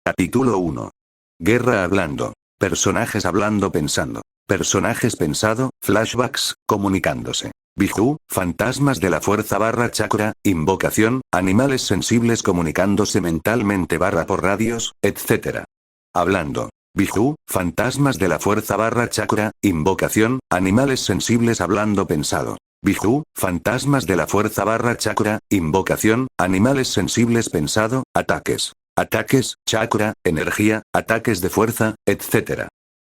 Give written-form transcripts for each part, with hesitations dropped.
Capítulo 1. Guerra hablando. Personajes hablando pensando. Personajes pensado, flashbacks, comunicándose. Biju, fantasmas de la fuerza / chakra, invocación, animales sensibles comunicándose mentalmente / por radios, etc. Hablando. Biju, fantasmas de la fuerza / chakra, invocación, animales sensibles hablando pensado. Biju, fantasmas de la fuerza / chakra, invocación, animales sensibles pensado, ataques. Ataques, chakra, energía, ataques de fuerza, etc.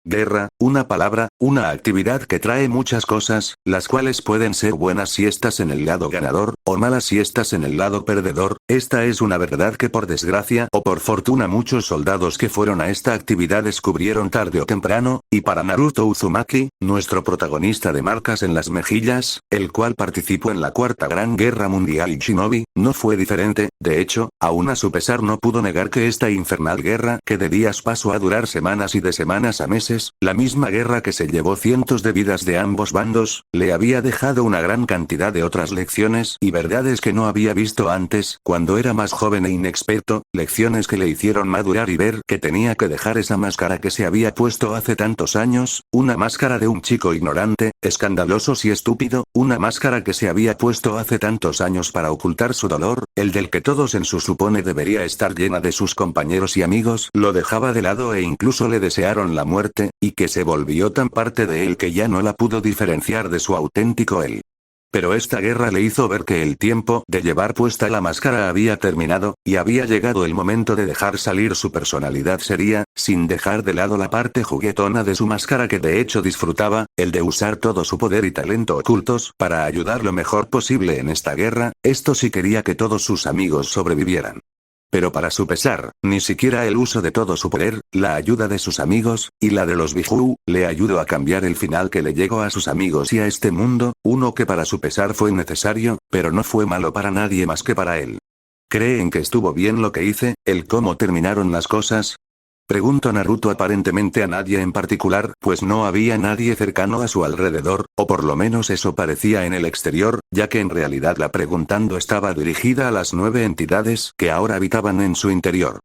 Guerra, una palabra, una actividad que trae muchas cosas, las cuales pueden ser buenas si estás en el lado ganador, o malas si estás en el lado perdedor. Esta es una verdad que por desgracia o por fortuna muchos soldados que fueron a esta actividad descubrieron tarde o temprano, y para Naruto Uzumaki, nuestro protagonista de marcas en las mejillas, el cual participó en la Cuarta Gran Guerra Mundial y Shinobi, no fue diferente. De hecho, aún a su pesar no pudo negar que esta infernal guerra que de días pasó a durar semanas y de semanas a meses, la misma guerra que se llevó cientos de vidas de ambos bandos, le había dejado una gran cantidad de otras lecciones y verdades que no había visto antes, cuando era más joven e inexperto, lecciones que le hicieron madurar y ver que tenía que dejar esa máscara que se había puesto hace tantos años, una máscara de un chico ignorante, escandaloso y estúpido, una máscara que se había puesto hace tantos años para ocultar su dolor, el del que todos en su supone debería estar llena de sus compañeros y amigos, lo dejaba de lado e incluso le desearon la muerte, y que se volvió tan parte de él que ya no la pudo diferenciar de su auténtico él. Pero esta guerra le hizo ver que el tiempo de llevar puesta la máscara había terminado, y había llegado el momento de dejar salir su personalidad seria, sin dejar de lado la parte juguetona de su máscara que de hecho disfrutaba, el de usar todo su poder y talento ocultos para ayudar lo mejor posible en esta guerra. Esto sí quería que todos sus amigos sobrevivieran. Pero para su pesar, ni siquiera el uso de todo su poder, la ayuda de sus amigos, y la de los Biju, le ayudó a cambiar el final que le llegó a sus amigos y a este mundo, uno que para su pesar fue necesario, pero no fue malo para nadie más que para él. ¿Creen que estuvo bien lo que hice, el cómo terminaron las cosas? Preguntó Naruto aparentemente a nadie en particular, pues no había nadie cercano a su alrededor, o por lo menos eso parecía en el exterior, ya que en realidad la preguntando estaba dirigida a las 9 entidades que ahora habitaban en su interior.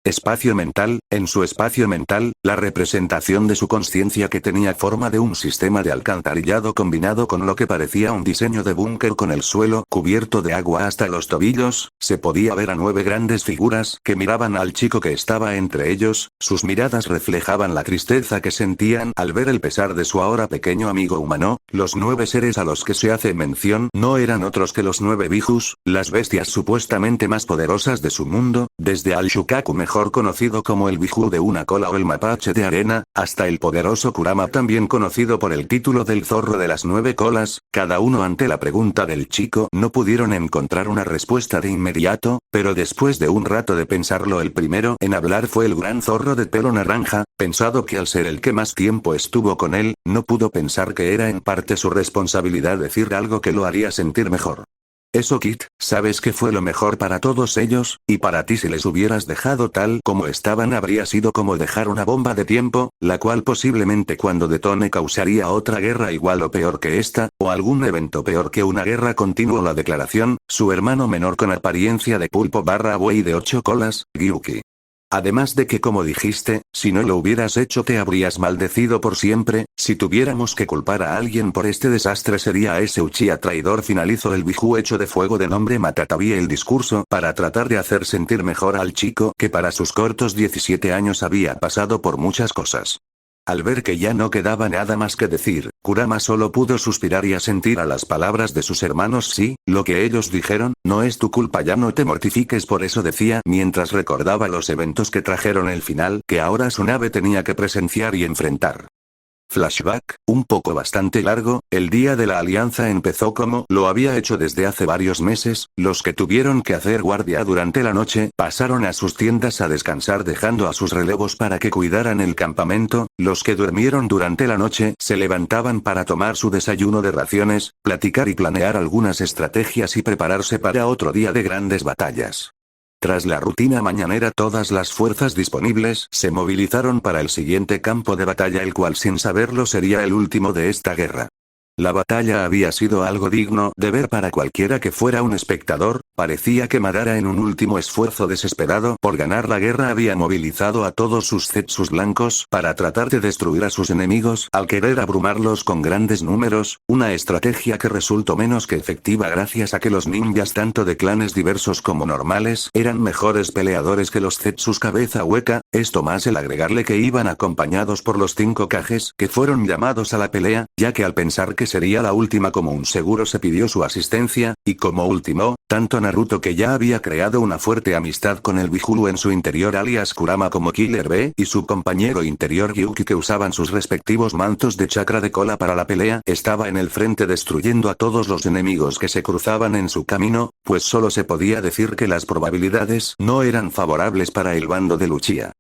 Espacio mental, en su espacio mental, la representación de su conciencia que tenía forma de un sistema de alcantarillado combinado con lo que parecía un diseño de búnker con el suelo cubierto de agua hasta los tobillos, se podía ver a 9 grandes figuras que miraban al chico que estaba entre ellos, sus miradas reflejaban la tristeza que sentían al ver el pesar de su ahora pequeño amigo humano. Los 9 seres a los que se hace mención no eran otros que los 9 Bijus, las bestias supuestamente más poderosas de su mundo, desde al Shukaku mejor conocido como el Biju de una cola o el mapache de arena, hasta el poderoso Kurama también conocido por el título del zorro de las 9 colas. Cada uno ante la pregunta del chico no pudieron encontrar una respuesta de inmediato, pero después de un rato de pensarlo el primero en hablar fue el gran zorro de pelo naranja, pensado que al ser el que más tiempo estuvo con él, no pudo pensar que era en parte su responsabilidad decir algo que lo haría sentir mejor. Eso Kit, sabes que fue lo mejor para todos ellos, y para ti si les hubieras dejado tal como estaban habría sido como dejar una bomba de tiempo, la cual posiblemente cuando detone causaría otra guerra igual o peor que esta, o algún evento peor que una guerra continua. La declaración, su hermano menor con apariencia de pulpo / buey de 8 colas, Gyuki. Además de que como dijiste, si no lo hubieras hecho te habrías maldecido por siempre, si tuviéramos que culpar a alguien por este desastre sería a ese Uchiha traidor. Finalizó el Biju hecho de fuego de nombre Matatabi el discurso para tratar de hacer sentir mejor al chico que para sus cortos 17 años había pasado por muchas cosas. Al ver que ya no quedaba nada más que decir, Kurama solo pudo suspirar y asentir a las palabras de sus hermanos. Sí, lo que ellos dijeron, no es tu culpa, ya no te mortifiques por eso decía mientras recordaba los eventos que trajeron el final que ahora su nave tenía que presenciar y enfrentar. Flashback, un poco bastante largo, el día de la alianza empezó como lo había hecho desde hace varios meses, los que tuvieron que hacer guardia durante la noche pasaron a sus tiendas a descansar dejando a sus relevos para que cuidaran el campamento, los que durmieron durante la noche se levantaban para tomar su desayuno de raciones, platicar y planear algunas estrategias y prepararse para otro día de grandes batallas. Tras la rutina mañanera todas las fuerzas disponibles se movilizaron para el siguiente campo de batalla, el cual sin saberlo sería el último de esta guerra. La batalla había sido algo digno de ver para cualquiera que fuera un espectador, Parecía que Madara, en un último esfuerzo desesperado por ganar la guerra, había movilizado a todos sus Zetsus blancos para tratar de destruir a sus enemigos al querer abrumarlos con grandes números, una estrategia que resultó menos que efectiva gracias a que los ninjas tanto de clanes diversos como normales eran mejores peleadores que los Zetsus cabeza hueca, esto más el agregarle que iban acompañados por los 5 Kages que fueron llamados a la pelea, ya que al pensar que sería la última como un seguro se pidió su asistencia, y como último, tanto Naruto, que ya había creado una fuerte amistad con el Bihulu en su interior alias Kurama, como Killer B y su compañero interior Yuki, que usaban sus respectivos mantos de chakra de cola para la pelea, estaba en el frente destruyendo a todos los enemigos que se cruzaban en su camino, pues solo se podía decir que las probabilidades no eran favorables para el bando de Uchiha.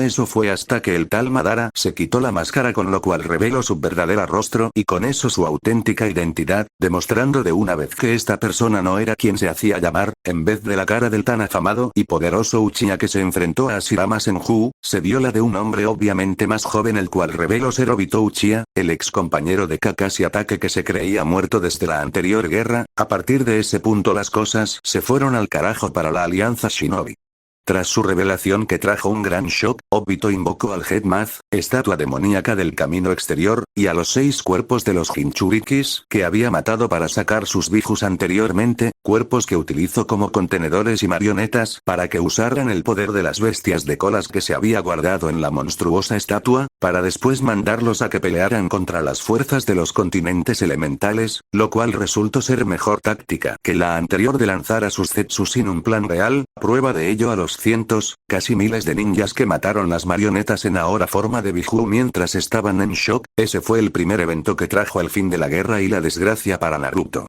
Eso fue hasta que el tal Madara se quitó la máscara, con lo cual reveló su verdadero rostro y con eso su auténtica identidad, demostrando de una vez que esta persona no era quien se hacía llamar. En vez de la cara del tan afamado y poderoso Uchiha que se enfrentó a Hashirama Senju, se vio la de un hombre obviamente más joven, el cual reveló ser Obito Uchiha, el ex compañero de Kakashi Hatake que se creía muerto desde la anterior guerra. A partir de ese punto las cosas se fueron al carajo para la alianza Shinobi. Tras su revelación, que trajo un gran shock, Obito invocó al Headmath, estatua demoníaca del camino exterior, y a los 6 cuerpos de los Jinchurikis que había matado para sacar sus Bijus anteriormente, cuerpos que utilizó como contenedores y marionetas para que usaran el poder de las bestias de colas que se había guardado en la monstruosa estatua, para después mandarlos a que pelearan contra las fuerzas de los continentes elementales, lo cual resultó ser mejor táctica que la anterior de lanzar a sus Zetsu sin un plan real. Prueba de ello a los cientos, casi miles de ninjas que mataron las marionetas en ahora forma de Biju mientras estaban en shock. Ese fue el primer evento que trajo el fin de la guerra y la desgracia para Naruto.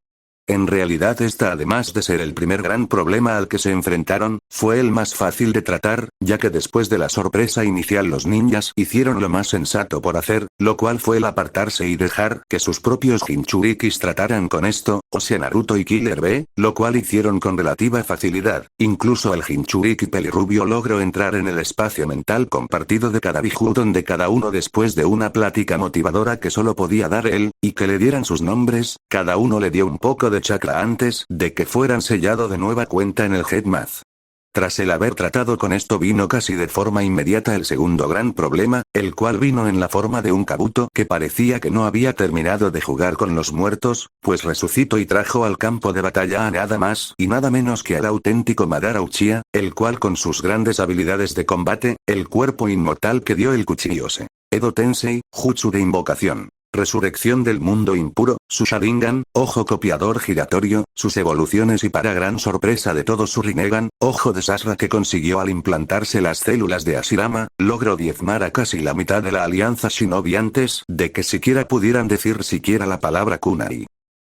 En realidad esta, además de ser el primer gran problema al que se enfrentaron, fue el más fácil de tratar, ya que después de la sorpresa inicial los ninjas hicieron lo más sensato por hacer, lo cual fue el apartarse y dejar que sus propios Jinchurikis trataran con esto, o sea Naruto y Killer B, lo cual hicieron con relativa facilidad. Incluso el Jinchuriki pelirrubio logró entrar en el espacio mental compartido de cada Biju, donde cada uno, después de una plática motivadora que solo podía dar él, y que le dieran sus nombres, cada uno le dio un poco de chakra antes de que fueran sellado de nueva cuenta en el Headmath. Tras el haber tratado con esto, vino casi de forma inmediata el segundo gran problema, el cual vino en la forma de un Kabuto que parecía que no había terminado de jugar con los muertos, pues resucitó y trajo al campo de batalla a nada más y nada menos que al auténtico Madara Uchiha, el cual con sus grandes habilidades de combate, el cuerpo inmortal que dio el Kuchiyose, Edo Tensei, Jutsu de invocación, resurrección del mundo impuro, su Sharingan, ojo copiador giratorio, sus evoluciones y para gran sorpresa de todos su Rinnegan, ojo de Sasra, que consiguió al implantarse las células de Hashirama, logró diezmar a casi la mitad de la alianza Shinobi antes de que siquiera pudieran decir siquiera la palabra kunai.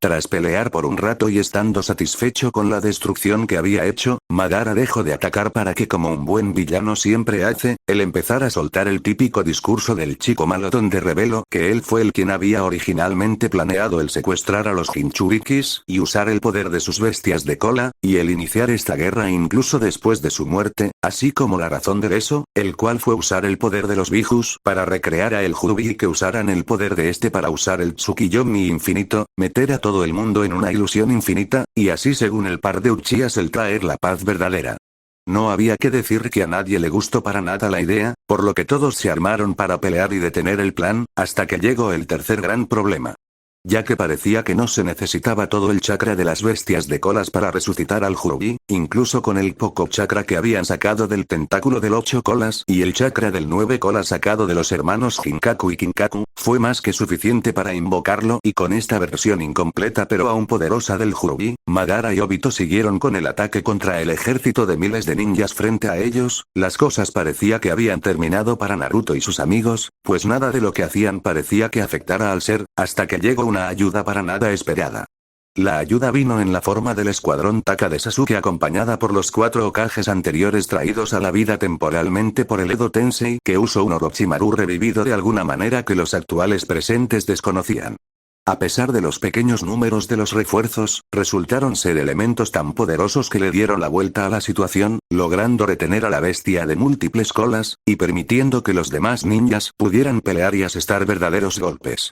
Tras pelear por un rato y estando satisfecho con la destrucción que había hecho, Madara dejó de atacar para que, como un buen villano siempre hace, él empezara a soltar el típico discurso del chico malo, donde reveló que él fue el quien había originalmente planeado el secuestrar a los Jinchurikis y usar el poder de sus bestias de cola, y el iniciar esta guerra incluso después de su muerte, así como la razón de eso, el cual fue usar el poder de los Bijus para recrear a el Jubi y que usaran el poder de este para usar el Tsukiyomi infinito, meter a todo el mundo en una ilusión infinita, y así según el par de Uchihas el traer la paz verdadera. No había que decir que a nadie le gustó para nada la idea, por lo que todos se armaron para pelear y detener el plan, hasta que llegó el tercer gran problema. Ya que parecía que no se necesitaba todo el chakra de las bestias de colas para resucitar al Jubi, incluso con el poco chakra que habían sacado del tentáculo del 8 colas y el chakra del 9 colas sacado de los hermanos Jinkaku y Kinkaku, fue más que suficiente para invocarlo, y con esta versión incompleta pero aún poderosa del Jubi, Madara y Obito siguieron con el ataque contra el ejército de miles de ninjas frente a ellos. Las cosas parecía que habían terminado para Naruto y sus amigos, pues nada de lo que hacían parecía que afectara al ser, hasta que llegó una ayuda para nada esperada. La ayuda vino en la forma del escuadrón Taka de Sasuke, acompañada por los 4 Hokages anteriores traídos a la vida temporalmente por el Edo Tensei, que usó un Orochimaru revivido de alguna manera que los actuales presentes desconocían. A pesar de los pequeños números de los refuerzos, resultaron ser elementos tan poderosos que le dieron la vuelta a la situación, logrando retener a la bestia de múltiples colas, y permitiendo que los demás ninjas pudieran pelear y asestar verdaderos golpes.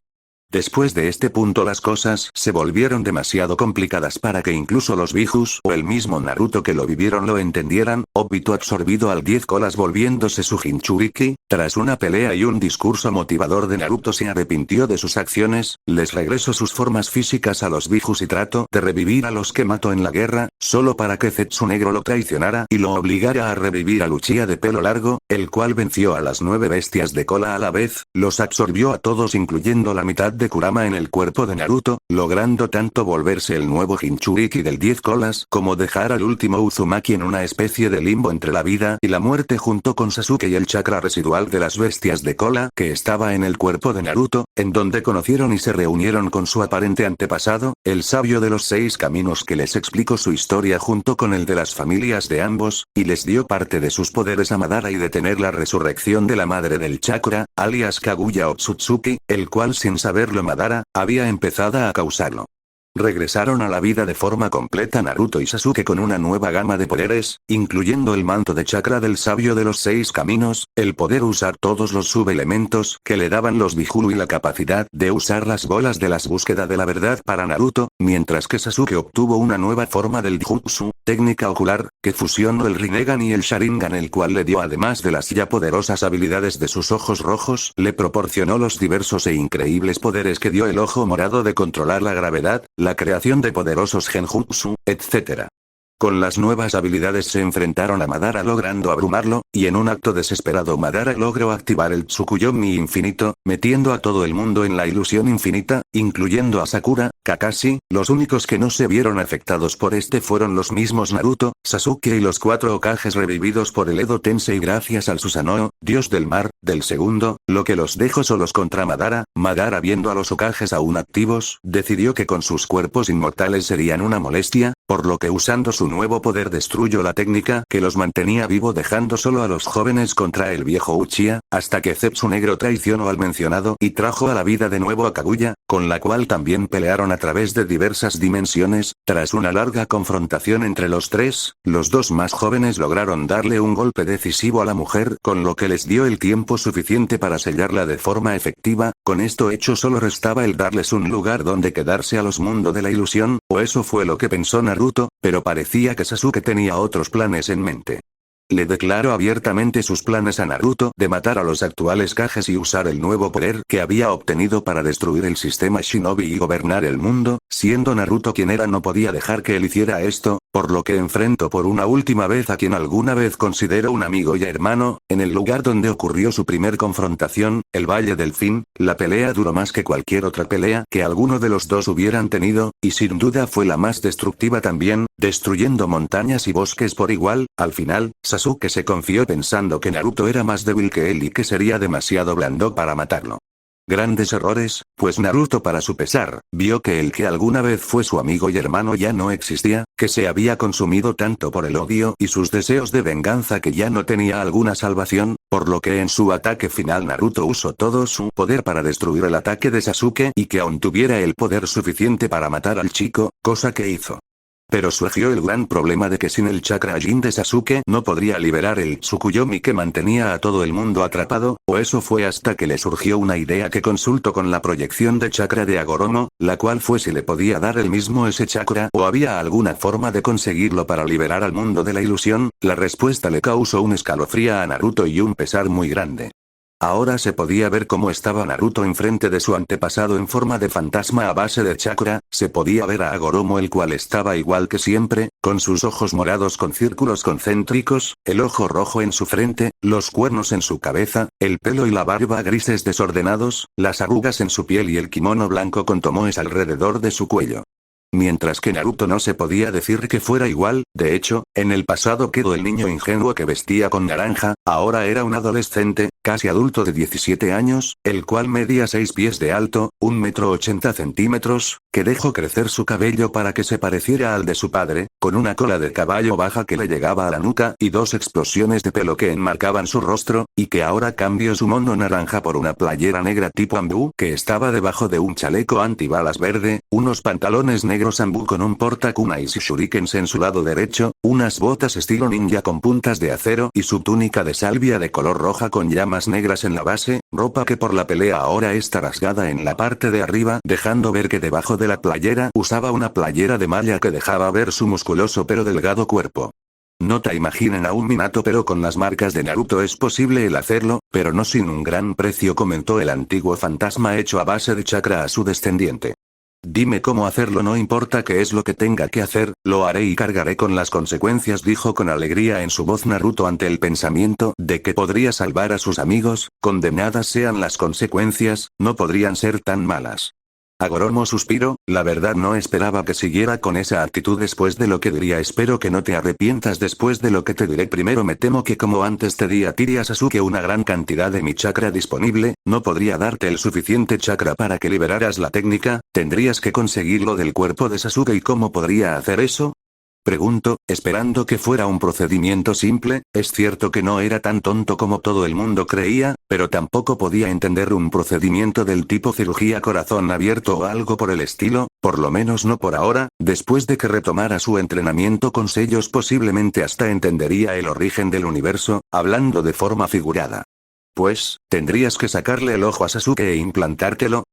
Después de este punto las cosas se volvieron demasiado complicadas para que incluso los Bijus o el mismo Naruto que lo vivieron lo entendieran. Obito absorbido al 10 colas volviéndose su Jinchuriki, tras una pelea y un discurso motivador de Naruto se arrepintió de sus acciones, les regresó sus formas físicas a los Bijus y trató de revivir a los que mató en la guerra, solo para que Zetsu Negro lo traicionara y lo obligara a revivir a Uchiha de pelo largo, el cual venció a las 9 bestias de cola a la vez, los absorbió a todos incluyendo la mitad de Kurama en el cuerpo de Naruto, logrando tanto volverse el nuevo Jinchuriki del 10 colas como dejar al último Uzumaki en una especie de limbo entre la vida y la muerte junto con Sasuke y el chakra residual de las bestias de cola que estaba en el cuerpo de Naruto, en donde conocieron y se reunieron con su aparente antepasado, el sabio de los 6 caminos que les explicó su historia junto con el de las familias de ambos, y les dio parte de sus poderes a Madara y detener la resurrección de la madre del chakra, alias Kaguya Otsutsuki, el cual sin saberlo Madara, había empezado a causarlo. Regresaron a la vida de forma completa Naruto y Sasuke con una nueva gama de poderes, incluyendo el manto de chakra del sabio de los 6 caminos, el poder usar todos los subelementos que le daban los Bihulu y la capacidad de usar las bolas de las búsqueda de la verdad para Naruto, mientras que Sasuke obtuvo una nueva forma del Jutsu, técnica ocular, que fusionó el Rinnegan y el Sharingan, el cual le dio además de las ya poderosas habilidades de sus ojos rojos, le proporcionó los diversos e increíbles poderes que dio el ojo morado de controlar la gravedad, la creación de poderosos genjutsu, etc. Con las nuevas habilidades se enfrentaron a Madara logrando abrumarlo, y en un acto desesperado Madara logró activar el Tsukuyomi infinito, metiendo a todo el mundo en la ilusión infinita, incluyendo a Sakura, Kakashi, los únicos que no se vieron afectados por este fueron los mismos Naruto, Sasuke y los 4 Hokages revividos por el Edo Tensei gracias al Susanoo, dios del mar, del segundo, lo que los dejó solos contra Madara. Madara viendo a los Hokages aún activos, decidió que con sus cuerpos inmortales serían una molestia, por lo que usando su nuevo poder destruyó la técnica que los mantenía vivo dejando solo a los jóvenes contra el viejo Uchiha, hasta que Zetsu Negro traicionó al mencionado y trajo a la vida de nuevo a Kaguya, con la cual también pelearon a través de diversas dimensiones. Tras una larga confrontación entre los tres, los dos más jóvenes lograron darle un golpe decisivo a la mujer con lo que les dio el tiempo suficiente para sellarla de forma efectiva. Con esto hecho solo restaba el darles un lugar donde quedarse a los mundos de la ilusión, o eso fue lo que pensó Naruto, pero parecía que Sasuke tenía otros planes en mente. Le declaró abiertamente sus planes a Naruto de matar a los actuales Kages y usar el nuevo poder que había obtenido para destruir el sistema Shinobi y gobernar el mundo, siendo Naruto quien era no podía dejar que él hiciera esto, por lo que enfrentó por una última vez a quien alguna vez consideró un amigo y hermano, en el lugar donde ocurrió su primer confrontación, el Valle del Fin. La pelea duró más que cualquier otra pelea que alguno de los dos hubieran tenido, y sin duda fue la más destructiva también, destruyendo montañas y bosques por igual. Al final, Sasuke se confió pensando que Naruto era más débil que él y que sería demasiado blando para matarlo. Grandes errores, pues Naruto para su pesar, vio que el que alguna vez fue su amigo y hermano ya no existía, que se había consumido tanto por el odio y sus deseos de venganza que ya no tenía alguna salvación, por lo que en su ataque final Naruto usó todo su poder para destruir el ataque de Sasuke y que aún tuviera el poder suficiente para matar al chico, cosa que hizo. Pero surgió el gran problema de que sin el chakra Jin de Sasuke no podría liberar el Tsukuyomi que mantenía a todo el mundo atrapado, o eso fue hasta que le surgió una idea que consultó con la proyección de chakra de Agoromo, la cual fue si le podía dar él mismo ese chakra o había alguna forma de conseguirlo para liberar al mundo de la ilusión. La respuesta le causó un escalofrío a Naruto y un pesar muy grande. Ahora se podía ver cómo estaba Naruto enfrente de su antepasado en forma de fantasma a base de chakra, se podía ver a Agoromo el cual estaba igual que siempre, con sus ojos morados con círculos concéntricos, el ojo rojo en su frente, los cuernos en su cabeza, el pelo y la barba grises desordenados, las arrugas en su piel y el kimono blanco con tomoes alrededor de su cuello. Mientras que Naruto no se podía decir que fuera igual, de hecho, en el pasado quedó el niño ingenuo que vestía con naranja, ahora era un adolescente, casi adulto de 17 años, el cual medía 6 pies de alto, 1,80 m, que dejó crecer su cabello para que se pareciera al de su padre, con una cola de caballo baja que le llegaba a la nuca y 2 explosiones de pelo que enmarcaban su rostro, y que ahora cambió su mono naranja por una playera negra tipo ambú que estaba debajo de un chaleco antibalas verde, unos pantalones negros ambú con un portakunais y shurikens en su lado derecho, unas botas estilo ninja con puntas de acero y su túnica de salvia de color roja con llamas escamas negras en la base, ropa que por la pelea ahora está rasgada en la parte de arriba, dejando ver que debajo de la playera usaba una playera de malla que dejaba ver su musculoso pero delgado cuerpo. No te imaginen a un Minato pero con las marcas de Naruto es posible el hacerlo, pero no sin un gran precio, comentó el antiguo fantasma hecho a base de chakra a su descendiente. Dime cómo hacerlo, no importa qué es lo que tenga que hacer, lo haré y cargaré con las consecuencias, dijo con alegría en su voz Naruto ante el pensamiento de que podría salvar a sus amigos, condenadas sean las consecuencias, no podrían ser tan malas. Agoromo suspiró, la verdad no esperaba que siguiera con esa actitud después de lo que diría. Espero que no te arrepientas después de lo que te diré. Primero me temo que como antes te di a ti y a Sasuke una gran cantidad de mi chakra disponible, no podría darte el suficiente chakra para que liberaras la técnica, tendrías que conseguirlo del cuerpo de Sasuke. ¿Y cómo podría hacer eso? Pregunto, esperando que fuera un procedimiento simple. Es cierto que no era tan tonto como todo el mundo creía, pero tampoco podía entender un procedimiento del tipo cirugía corazón abierto o algo por el estilo, por lo menos no por ahora. Después de que retomara su entrenamiento con sellos posiblemente hasta entendería el origen del universo, hablando de forma figurada. Pues, tendrías que sacarle el ojo a Sasuke e implantártelo,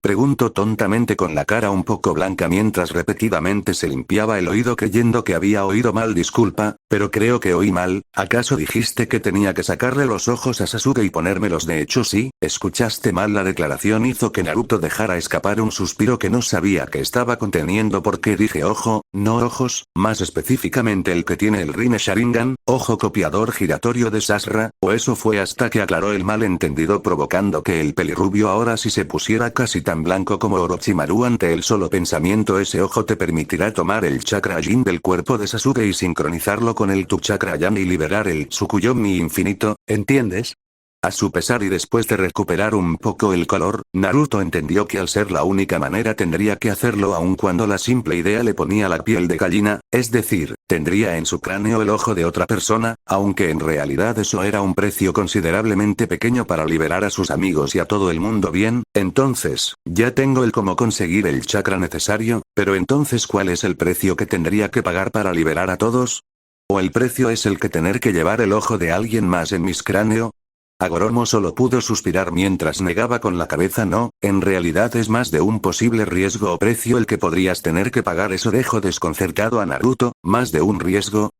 Preguntó tontamente con la cara un poco blanca mientras repetidamente se limpiaba el oído creyendo que había oído mal. Disculpa, pero creo que oí mal, ¿acaso dijiste que tenía que sacarle los ojos a Sasuke y ponérmelos? De hecho sí, escuchaste mal. La declaración hizo que Naruto dejara escapar un suspiro que no sabía que estaba conteniendo porque dije ojo, no ojos, más específicamente el que tiene el Rinne Sharingan, ojo copiador giratorio de Sasra, o eso fue hasta que aclaró el malentendido provocando que el pelirrubio ahora sí se pusiera casi tan blanco como Orochimaru ante el solo pensamiento. Ese ojo te permitirá tomar el chakra Jin del cuerpo de Sasuke y sincronizarlo con el tu chakra Yan y liberar el Tsukuyomi infinito, ¿entiendes? A su pesar y después de recuperar un poco el color, Naruto entendió que al ser la única manera tendría que hacerlo aun cuando la simple idea le ponía la piel de gallina, es decir, tendría en su cráneo el ojo de otra persona, aunque en realidad eso era un precio considerablemente pequeño para liberar a sus amigos y a todo el mundo. Bien, entonces, ya tengo el cómo conseguir el chakra necesario, pero entonces ¿cuál es el precio que tendría que pagar para liberar a todos? ¿O el precio es el que tener que llevar el ojo de alguien más en mis cráneo? Agoromo solo pudo suspirar mientras negaba con la cabeza. No, en realidad es más de un posible riesgo o precio el que podrías tener que pagar. Eso dejó desconcertado a Naruto. ¿Más de un riesgo?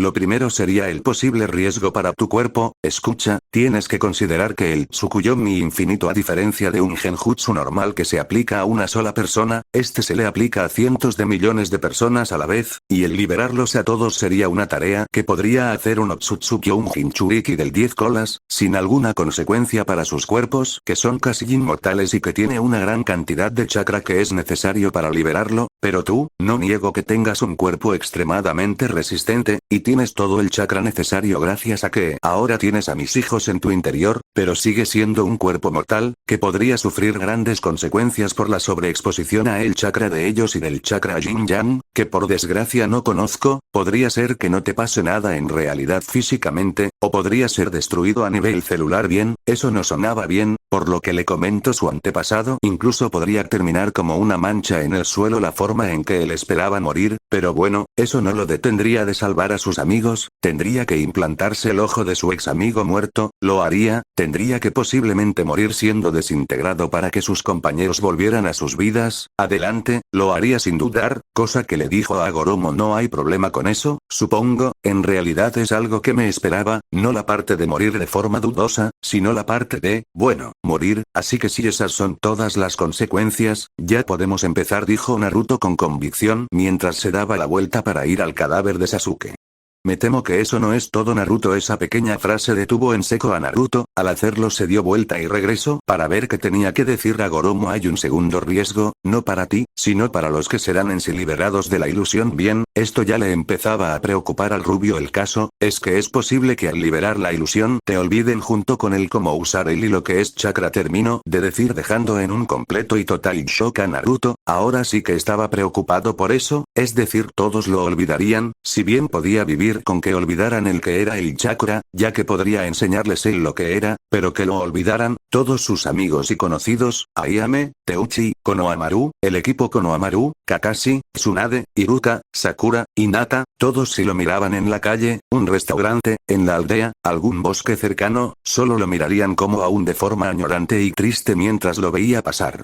Lo primero sería el posible riesgo para tu cuerpo. Escucha, tienes que considerar que el Tsukuyomi infinito, a diferencia de un genjutsu normal que se aplica a una sola persona, este se le aplica a cientos de millones de personas a la vez, y el liberarlos a todos sería una tarea que podría hacer un Otsutsuki o un Jinchuriki del 10 colas, sin alguna consecuencia para sus cuerpos, que son casi inmortales y que tiene una gran cantidad de chakra que es necesario para liberarlo. Pero tú, no niego que tengas un cuerpo extremadamente resistente, y tienes todo el chakra necesario gracias a que ahora tienes a mis hijos en tu interior, pero sigue siendo un cuerpo mortal, que podría sufrir grandes consecuencias por la sobreexposición a el chakra de ellos y del chakra Yin Yang, que por desgracia no conozco. Podría ser que no te pase nada en realidad físicamente, o podría ser destruido a nivel celular. Bien, eso no sonaba bien, por lo que le comento su antepasado. Incluso podría terminar como una mancha en el suelo la forma en que él esperaba morir, pero bueno, eso no lo detendría de salvar a sus amigos. Tendría que implantarse el ojo de su ex amigo muerto, lo haría, tendría que posiblemente morir siendo desintegrado para que sus compañeros volvieran a sus vidas. Adelante, lo haría sin dudar, cosa que le dijo a Agoromo. No hay problema con eso, supongo. En realidad es algo que me esperaba, no la parte de morir de forma dudosa, sino la parte de, bueno, morir, así que si esas son todas las consecuencias, ya podemos empezar, dijo Naruto con convicción mientras se daba la vuelta para ir al cadáver de Sasuke. Me temo que eso no es todo, Naruto. Esa pequeña frase detuvo en seco a Naruto. Al hacerlo se dio vuelta y regresó para ver qué tenía que decir Agoromo. Hay un segundo riesgo, no para ti, sino para los que serán en sí liberados de la ilusión. Bien, esto ya le empezaba a preocupar al rubio. El caso es que es posible que al liberar la ilusión te olviden junto con el cómo usar el hilo que es chakra. Terminó de decir dejando en un completo y total shock a Naruto. Ahora sí que estaba preocupado por eso, es decir, todos lo olvidarían. Si bien podía vivir con que olvidaran el que era el chakra, ya que podría enseñarles él lo que era, pero que lo olvidaran todos sus amigos y conocidos, Ayame, Teuchi, Konohamaru, el equipo Konohamaru, Kakashi, Tsunade, Iruka, Sakura Sakura, Hinata, todos si lo miraban en la calle, un restaurante, en la aldea, algún bosque cercano, solo lo mirarían como aún de forma añorante y triste mientras lo veía pasar.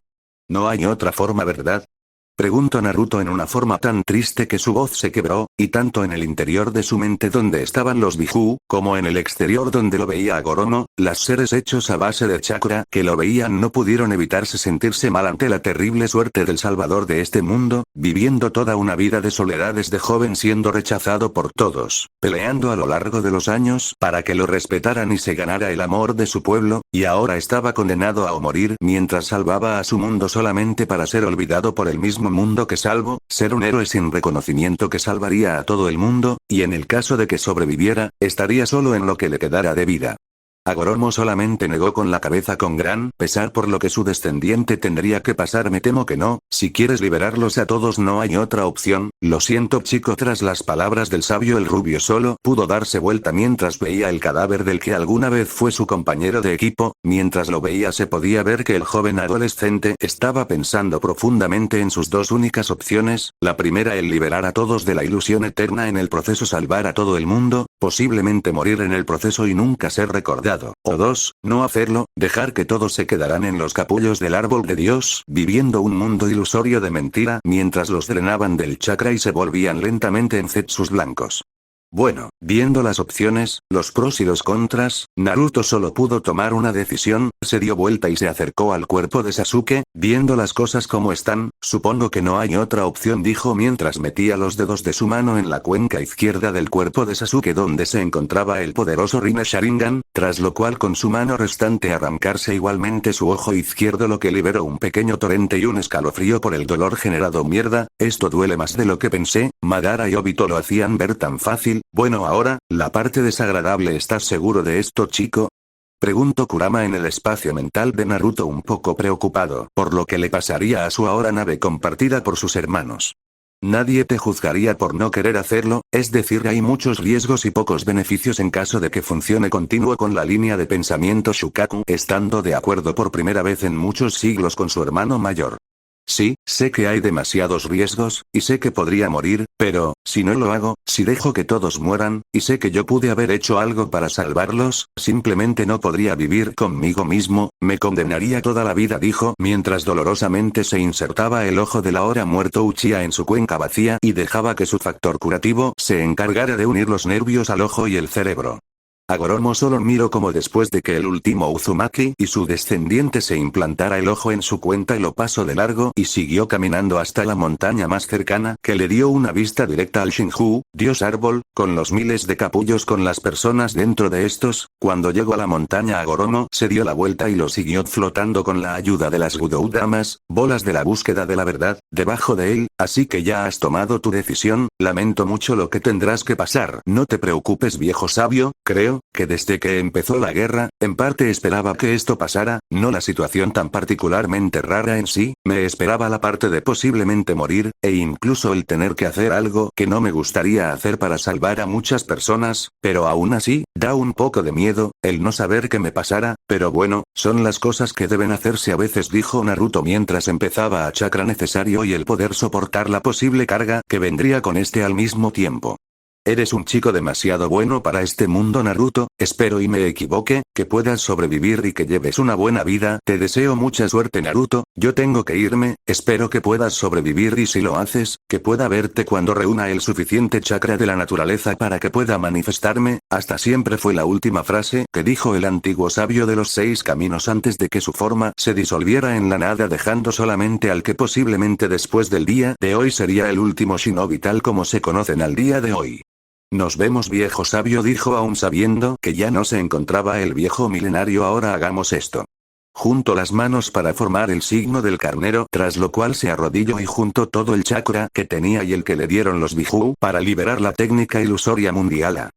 No hay otra forma, ¿verdad? Preguntó Naruto en una forma tan triste que su voz se quebró, y tanto en el interior de su mente donde estaban los Biju, como en el exterior donde lo veía a Goromo, las seres hechos a base de chakra que lo veían no pudieron evitarse sentirse mal ante la terrible suerte del salvador de este mundo, viviendo toda una vida de soledad desde joven siendo rechazado por todos, peleando a lo largo de los años para que lo respetaran y se ganara el amor de su pueblo, y ahora estaba condenado a morir mientras salvaba a su mundo solamente para ser olvidado por el mismo mundo que salvo, ser un héroe sin reconocimiento que salvaría a todo el mundo, y en el caso de que sobreviviera, estaría solo en lo que le quedara de vida. Agoromo solamente negó con la cabeza con gran pesar por lo que su descendiente tendría que pasar. Me temo que no, si quieres liberarlos a todos no hay otra opción, lo siento chico. Tras las palabras del sabio el rubio solo pudo darse vuelta mientras veía el cadáver del que alguna vez fue su compañero de equipo, mientras lo veía se podía ver que el joven adolescente estaba pensando profundamente en sus dos únicas opciones, la primera el liberar a todos de la ilusión eterna en el proceso, salvar a todo el mundo, posiblemente morir en el proceso y nunca ser recordado. O dos, no hacerlo, dejar que todos se quedaran en los capullos del árbol de Dios, viviendo un mundo ilusorio de mentira, mientras los drenaban del chakra y se volvían lentamente en zetsus blancos. Bueno, viendo las opciones, los pros y los contras, Naruto solo pudo tomar una decisión, se dio vuelta y se acercó al cuerpo de Sasuke, viendo las cosas como están, supongo que no hay otra opción, dijo mientras metía los dedos de su mano en la cuenca izquierda del cuerpo de Sasuke donde se encontraba el poderoso Rinne Sharingan, tras lo cual con su mano restante arrancarse igualmente su ojo izquierdo, lo que liberó un pequeño torrente y un escalofrío por el dolor generado. Mierda, esto duele más de lo que pensé, Madara y Obito lo hacían ver tan fácil. Bueno, ahora, la parte desagradable. ¿Estás seguro de esto, chico? Preguntó Kurama en el espacio mental de Naruto, un poco preocupado por lo que le pasaría a su ahora nave compartida por sus hermanos. Nadie te juzgaría por no querer hacerlo, es decir, hay muchos riesgos y pocos beneficios en caso de que funcione. Continuo con la línea de pensamiento Shukaku, estando de acuerdo por primera vez en muchos siglos con su hermano mayor. Sí, sé que hay demasiados riesgos, y sé que podría morir, pero, si no lo hago, si dejo que todos mueran, y sé que yo pude haber hecho algo para salvarlos, simplemente no podría vivir conmigo mismo, me condenaría toda la vida, dijo mientras dolorosamente se insertaba el ojo del ahora muerto Uchiha en su cuenca vacía y dejaba que su factor curativo se encargara de unir los nervios al ojo y el cerebro. Agoromo solo miró como después de que el último Uzumaki y su descendiente se implantara el ojo en su cuenta y lo pasó de largo y siguió caminando hasta la montaña más cercana que le dio una vista directa al Shinju, dios árbol, con los miles de capullos con las personas dentro de estos. Cuando llegó a la montaña Agoromo se dio la vuelta y lo siguió flotando con la ayuda de las Gudou Damas, bolas de la búsqueda de la verdad, debajo de él. Así que ya has tomado tu decisión, lamento mucho lo que tendrás que pasar. No te preocupes viejo sabio, creo que desde que empezó la guerra, en parte esperaba que esto pasara, no la situación tan particularmente rara en sí, me esperaba la parte de posiblemente morir, e incluso el tener que hacer algo que no me gustaría hacer para salvar a muchas personas, pero aún así, da un poco de miedo, el no saber qué me pasara, pero bueno, son las cosas que deben hacerse a veces, dijo Naruto mientras empezaba a chakra necesario y el poder soportar la posible carga que vendría con este al mismo tiempo. Eres un chico demasiado bueno para este mundo Naruto, espero y me equivoque, que puedas sobrevivir y que lleves una buena vida. Te deseo mucha suerte Naruto, yo tengo que irme, espero que puedas sobrevivir y si lo haces, que pueda verte cuando reúna el suficiente chakra de la naturaleza para que pueda manifestarme, hasta siempre fue la última frase que dijo el antiguo sabio de los 6 caminos antes de que su forma se disolviera en la nada dejando solamente al que posiblemente después del día de hoy sería el último shinobi tal como se conocen al día de hoy. Nos vemos viejo sabio dijo aún sabiendo que ya no se encontraba el viejo milenario ahora hagamos esto. Juntó las manos para formar el signo del carnero tras lo cual se arrodilló y juntó todo el chakra que tenía y el que le dieron los Biju para liberar la técnica ilusoria mundial.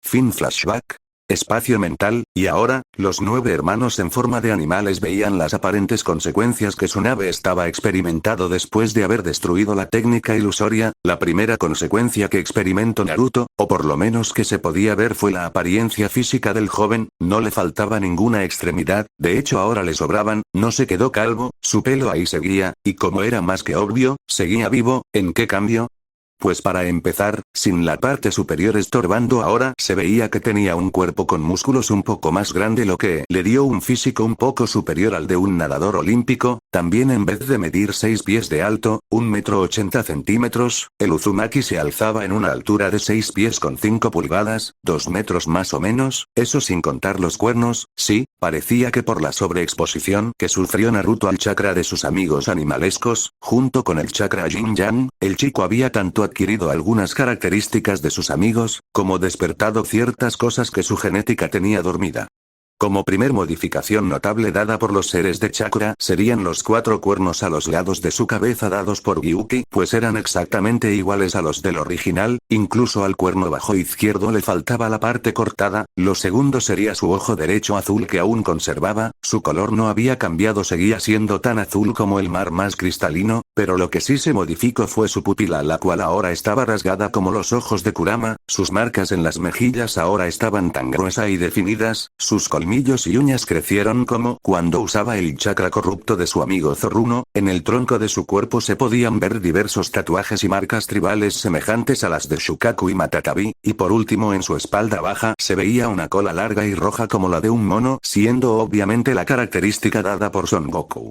Fin flashback. Espacio mental, y ahora, los 9 hermanos en forma de animales veían las aparentes consecuencias que su nave estaba experimentando después de haber destruido la técnica ilusoria. La primera consecuencia que experimentó Naruto, o por lo menos que se podía ver fue la apariencia física del joven, no le faltaba ninguna extremidad, de hecho ahora le sobraban, no se quedó calvo, su pelo ahí seguía, y como era más que obvio, seguía vivo. ¿En qué cambio? Pues para empezar, sin la parte superior estorbando ahora se veía que tenía un cuerpo con músculos un poco más grande, lo que le dio un físico un poco superior al de un nadador olímpico. También en vez de medir 6 pies de alto, 1,80 m, el Uzumaki se alzaba en una altura de 6 pies con 5 pulgadas, 2 metros más o menos, eso sin contar los cuernos. Sí, parecía que por la sobreexposición que sufrió Naruto al chakra de sus amigos animalescos, junto con el chakra Yin-Yang, el chico había tanto adquirido algunas características de sus amigos, como despertado ciertas cosas que su genética tenía dormida. Como primer modificación notable dada por los seres de chakra serían los 4 cuernos a los lados de su cabeza dados por Gyuki, pues eran exactamente iguales a los del original, incluso al cuerno bajo izquierdo le faltaba la parte cortada. Lo segundo sería su ojo derecho azul que aún conservaba, su color no había cambiado, seguía siendo tan azul como el mar más cristalino, pero lo que sí se modificó fue su pupila, la cual ahora estaba rasgada como los ojos de Kurama, sus marcas en las mejillas ahora estaban tan gruesas y definidas, sus colmillos y uñas crecieron como cuando usaba el chakra corrupto de su amigo Zorruno. En el tronco de su cuerpo se podían ver diversos tatuajes y marcas tribales semejantes a las de Shukaku y Matatabi, y por último en su espalda baja se veía una cola larga y roja como la de un mono, siendo obviamente la característica dada por Son Goku.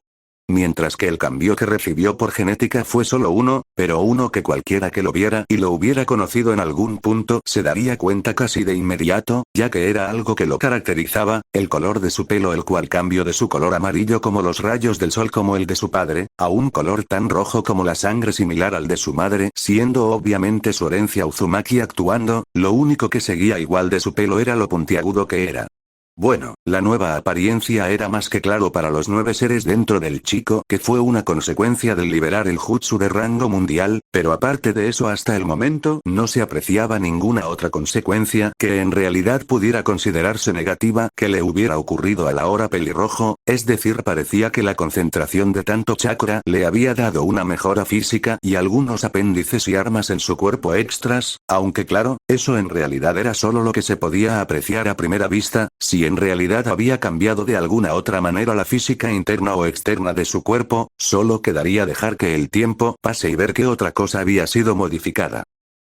Mientras que el cambio que recibió por genética fue solo uno, pero uno que cualquiera que lo viera y lo hubiera conocido en algún punto se daría cuenta casi de inmediato, ya que era algo que lo caracterizaba, el color de su pelo, el cual cambió de su color amarillo como los rayos del sol como el de su padre, a un color tan rojo como la sangre similar al de su madre, siendo obviamente su herencia Uzumaki actuando. Lo único que seguía igual de su pelo era lo puntiagudo que era. Bueno, la nueva apariencia era más que claro para los 9 seres dentro del chico, que fue una consecuencia del liberar el jutsu de rango mundial, pero aparte de eso hasta el momento no se apreciaba ninguna otra consecuencia que en realidad pudiera considerarse negativa que le hubiera ocurrido a la hora pelirrojo, es decir, parecía que la concentración de tanto chakra le había dado una mejora física y algunos apéndices y armas en su cuerpo extras, aunque claro, eso en realidad era solo lo que se podía apreciar a primera vista. Si en realidad había cambiado de alguna otra manera la física interna o externa de su cuerpo, solo quedaría dejar que el tiempo pase y ver qué otra cosa había sido modificada.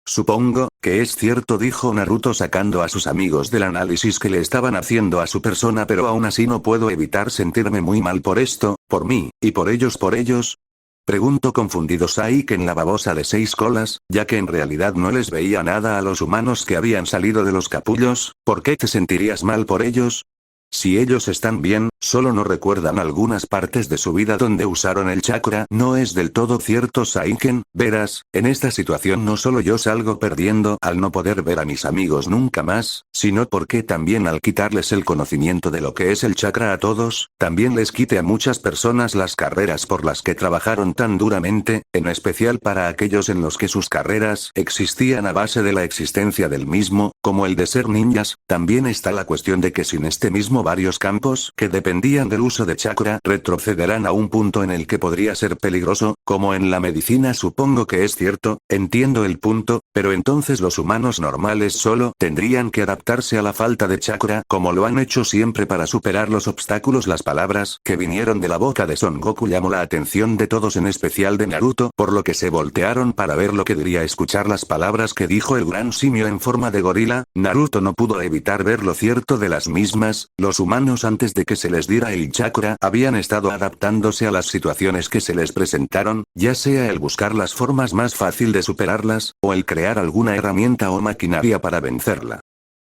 Supongo que es cierto, dijo Naruto sacando a sus amigos del análisis que le estaban haciendo a su persona, pero aún así no puedo evitar sentirme muy mal por esto, por mí, y por ellos. Preguntó confundido Saiken la babosa de 6 colas, ya que en realidad no les veía nada a los humanos que habían salido de los capullos. ¿Por qué te sentirías mal por ellos? Si ellos están bien, solo no recuerdan algunas partes de su vida donde usaron el chakra. No es del todo cierto, Saiken, verás, en esta situación no solo yo salgo perdiendo al no poder ver a mis amigos nunca más, sino porque también al quitarles el conocimiento de lo que es el chakra a todos, también les quite a muchas personas las carreras por las que trabajaron tan duramente, en especial para aquellos en los que sus carreras existían a base de la existencia del mismo, como el de ser ninjas. También está la cuestión de que sin este mismo varios campos que dependían del uso de chakra retrocederán a un punto en el que podría ser peligroso, como en la medicina. Supongo que es cierto, entiendo el punto, pero entonces los humanos normales solo tendrían que adaptarse a la falta de chakra como lo han hecho siempre para superar los obstáculos. Las palabras que vinieron de la boca de Son Goku llamó la atención de todos, en especial de Naruto, por lo que se voltearon para ver lo que diría escuchar las palabras que dijo el gran simio en forma de gorila. Naruto no pudo evitar ver lo cierto de las mismas. Los humanos antes de que se les diera el chakra habían estado adaptándose a las situaciones que se les presentaron, ya sea el buscar las formas más fácil de superarlas, o el crear alguna herramienta o maquinaria para vencerla.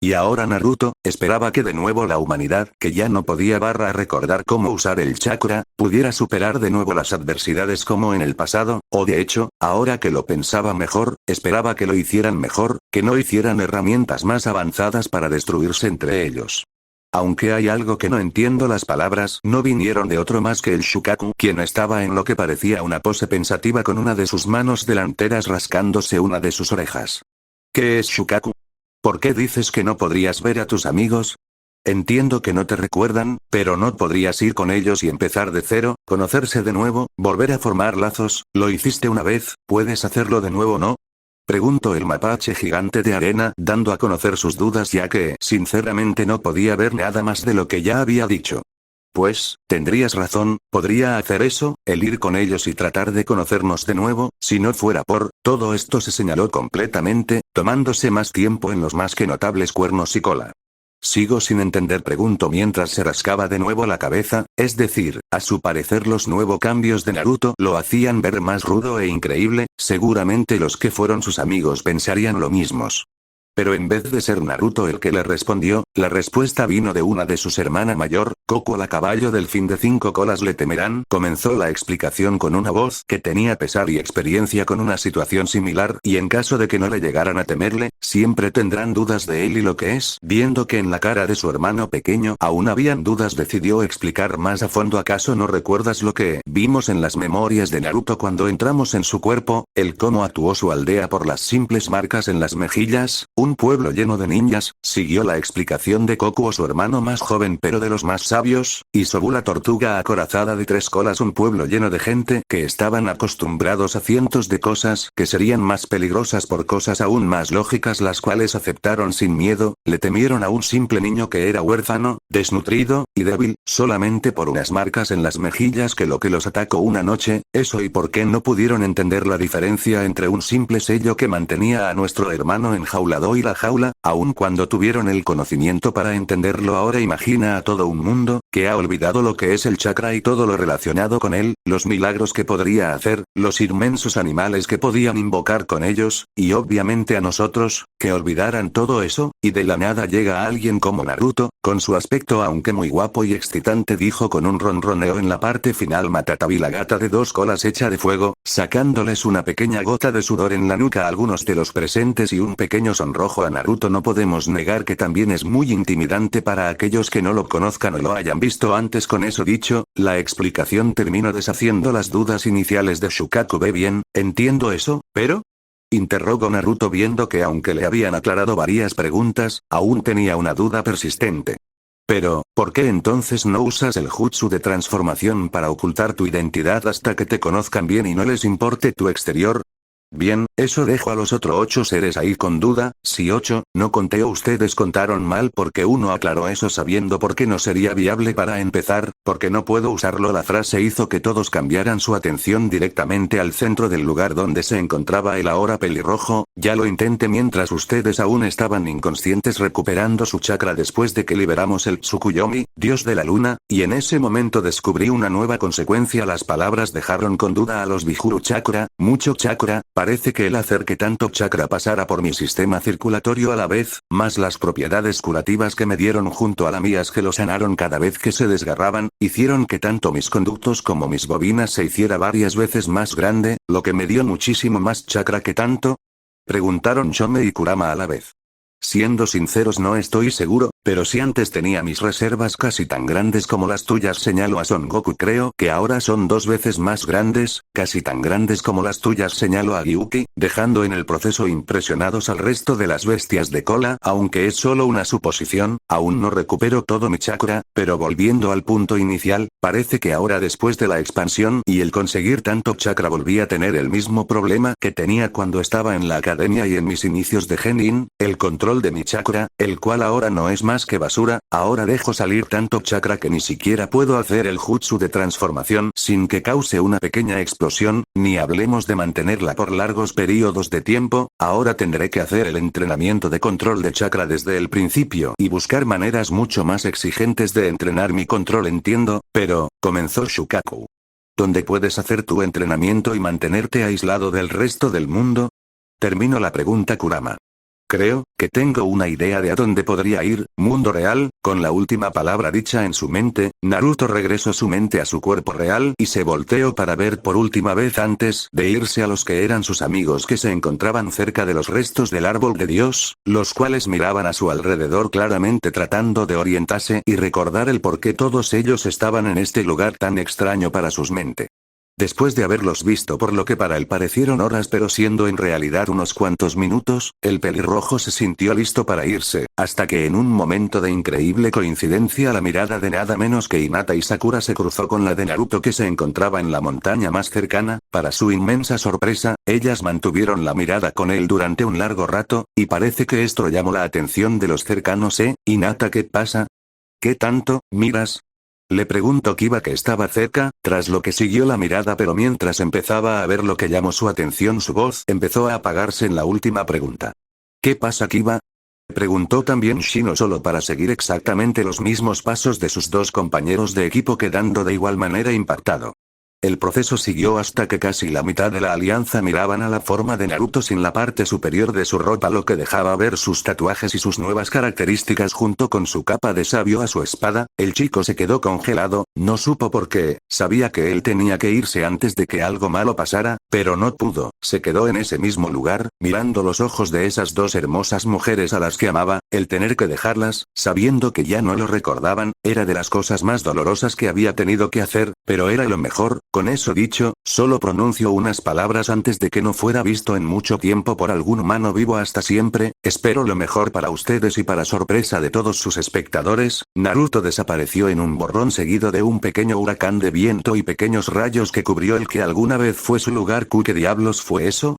Y ahora Naruto esperaba que de nuevo la humanidad, que ya no podía recordar cómo usar el chakra, pudiera superar de nuevo las adversidades como en el pasado, o de hecho, ahora que lo pensaba mejor, esperaba que lo hicieran mejor, que no hicieran herramientas más avanzadas para destruirse entre ellos. Aunque hay algo que no entiendo, las palabras no vinieron de otro más que el Shukaku, quien estaba en lo que parecía una pose pensativa con una de sus manos delanteras rascándose una de sus orejas. ¿Qué es Shukaku? ¿Por qué dices que no podrías ver a tus amigos? Entiendo que no te recuerdan, pero no podrías ir con ellos y empezar de cero, conocerse de nuevo, volver a formar lazos. Lo hiciste una vez, ¿puedes hacerlo de nuevo, no? Preguntó el mapache gigante de arena, dando a conocer sus dudas, ya que, sinceramente, no podía ver nada más de lo que ya había dicho. Pues, tendrías razón, podría hacer eso, el ir con ellos y tratar de conocernos de nuevo, si no fuera por, todo esto se señaló completamente, tomándose más tiempo en los más que notables cuernos y cola. Sigo sin entender, preguntó mientras se rascaba de nuevo la cabeza, es decir, a su parecer los nuevos cambios de Naruto lo hacían ver más rudo e increíble, seguramente los que fueron sus amigos pensarían lo mismos. Pero en vez de ser Naruto el que le respondió, la respuesta vino de una de sus hermanas mayor, Coco la caballo del fin de 5 colas le temerán. Comenzó la explicación con una voz que tenía pesar y experiencia con una situación similar, y en caso de que no le llegaran a temerle, siempre tendrán dudas de él y lo que es. Viendo que en la cara de su hermano pequeño aún habían dudas, decidió explicar más a fondo. ¿Acaso no recuerdas lo que vimos en las memorias de Naruto cuando entramos en su cuerpo, el cómo actuó su aldea por las simples marcas en las mejillas? Un pueblo lleno de ninjas, siguió la explicación de Kokuo, su hermano más joven pero de los más sabios, y Sobu la tortuga acorazada de 3 colas, un pueblo lleno de gente que estaban acostumbrados a cientos de cosas que serían más peligrosas por cosas aún más lógicas, las cuales aceptaron sin miedo, le temieron a un simple niño que era huérfano, desnutrido, y débil, solamente por unas marcas en las mejillas que los atacó una noche. Eso y por qué no pudieron entender la diferencia entre un simple sello que mantenía a nuestro hermano enjaulado y la jaula, aun cuando tuvieron el conocimiento para entenderlo. Ahora imagina a todo un mundo, que ha olvidado lo que es el chakra y todo lo relacionado con él, los milagros que podría hacer, los inmensos animales que podían invocar con ellos, y obviamente a nosotros, que olvidaran todo eso, y de la nada llega alguien como Naruto, con su aspecto aunque muy guapo y excitante, dijo con un ronroneo en la parte final Matatabi, la gata de 2 colas hecha de fuego, sacándoles una pequeña gota de sudor en la nuca a algunos de los presentes y un pequeño sonrojo a Naruto. No podemos negar que también es muy intimidante para aquellos que no lo conozcan o lo hayan visto antes. Con eso dicho, la explicación terminó deshaciendo las dudas iniciales de Shukaku. ¿Ve bien? Entiendo eso, pero... interrogó Naruto, viendo que aunque le habían aclarado varias preguntas, aún tenía una duda persistente. Pero, ¿por qué entonces no usas el jutsu de transformación para ocultar tu identidad hasta que te conozcan bien y no les importe tu exterior? Bien, eso dejo a los otros 8 seres ahí con duda. Si 8, no conté, o ustedes contaron mal, porque uno aclaró eso sabiendo por qué no sería viable. Para empezar, porque no puedo usarlo. La frase hizo que todos cambiaran su atención directamente al centro del lugar donde se encontraba el ahora pelirrojo. Ya lo intenté mientras ustedes aún estaban inconscientes recuperando su chakra después de que liberamos el Tsukuyomi, dios de la luna, y en ese momento descubrí una nueva consecuencia. Las palabras dejaron con duda a los Bihuru. Chakra, mucho chakra. Parece que el hacer que tanto chakra pasara por mi sistema circulatorio a la vez, más las propiedades curativas que me dieron junto a las mías que lo sanaron cada vez que se desgarraban, hicieron que tanto mis conductos como mis bobinas se hiciera varias veces más grande, lo que me dio muchísimo más chakra. ¿Qué tanto?, preguntaron Shome y Kurama a la vez. Siendo sinceros, no estoy seguro, pero si antes tenía mis reservas casi tan grandes como las tuyas, señaló a Son Goku. Creo que ahora son 2 veces más grandes, casi tan grandes como las tuyas, señaló a Gyuki, dejando en el proceso impresionados al resto de las bestias de cola. Aunque es solo una suposición, aún no recupero todo mi chakra, pero volviendo al punto inicial, parece que ahora, después de la expansión y el conseguir tanto chakra, volví a tener el mismo problema que tenía cuando estaba en la academia y en mis inicios de Genin, el control de mi chakra, el cual ahora no es más que basura. Ahora dejo salir tanto chakra que ni siquiera puedo hacer el jutsu de transformación sin que cause una pequeña explosión, ni hablemos de mantenerla por largos periodos de tiempo. Ahora tendré que hacer el entrenamiento de control de chakra desde el principio y buscar maneras mucho más exigentes de entrenar mi control. Entiendo, pero, comenzó Shukaku. ¿Dónde puedes hacer tu entrenamiento y mantenerte aislado del resto del mundo? Terminó la pregunta Kurama. Creo que tengo una idea de a dónde podría ir. Mundo real. Con la última palabra dicha en su mente, Naruto regresó su mente a su cuerpo real y se volteó para ver por última vez antes de irse a los que eran sus amigos que se encontraban cerca de los restos del árbol de Dios, los cuales miraban a su alrededor claramente tratando de orientarse y recordar el por qué todos ellos estaban en este lugar tan extraño para sus mentes. Después de haberlos visto por lo que para él parecieron horas pero siendo en realidad unos cuantos minutos, el pelirrojo se sintió listo para irse, hasta que en un momento de increíble coincidencia la mirada de nada menos que Hinata y Sakura se cruzó con la de Naruto, que se encontraba en la montaña más cercana. Para su inmensa sorpresa, ellas mantuvieron la mirada con él durante un largo rato, y parece que esto llamó la atención de los cercanos. Hinata, ¿qué pasa? ¿Qué tanto miras? Le preguntó Kiba que estaba cerca, tras lo que siguió la mirada, pero mientras empezaba a ver lo que llamó su atención, su voz empezó a apagarse en la última pregunta. ¿Qué pasa, Kiba? Preguntó también Shino, solo para seguir exactamente los mismos pasos de sus dos compañeros de equipo, quedando de igual manera impactado. El proceso siguió hasta que casi la mitad de la alianza miraban a la forma de Naruto sin la parte superior de su ropa, lo que dejaba ver sus tatuajes y sus nuevas características junto con su capa de sabio a su espada. El chico se quedó congelado, no supo por qué, sabía que él tenía que irse antes de que algo malo pasara, pero no pudo, se quedó en ese mismo lugar, mirando los ojos de esas dos hermosas mujeres a las que amaba. El tener que dejarlas, sabiendo que ya no lo recordaban, era de las cosas más dolorosas que había tenido que hacer, pero era lo mejor. Con eso dicho, solo pronunció unas palabras antes de que no fuera visto en mucho tiempo por algún humano vivo hasta siempre: espero lo mejor para ustedes. Y para sorpresa de todos sus espectadores, Naruto desapareció en un borrón seguido de un pequeño huracán de viento y pequeños rayos que cubrió el que alguna vez fue su lugar. ¿Qué diablos fue eso?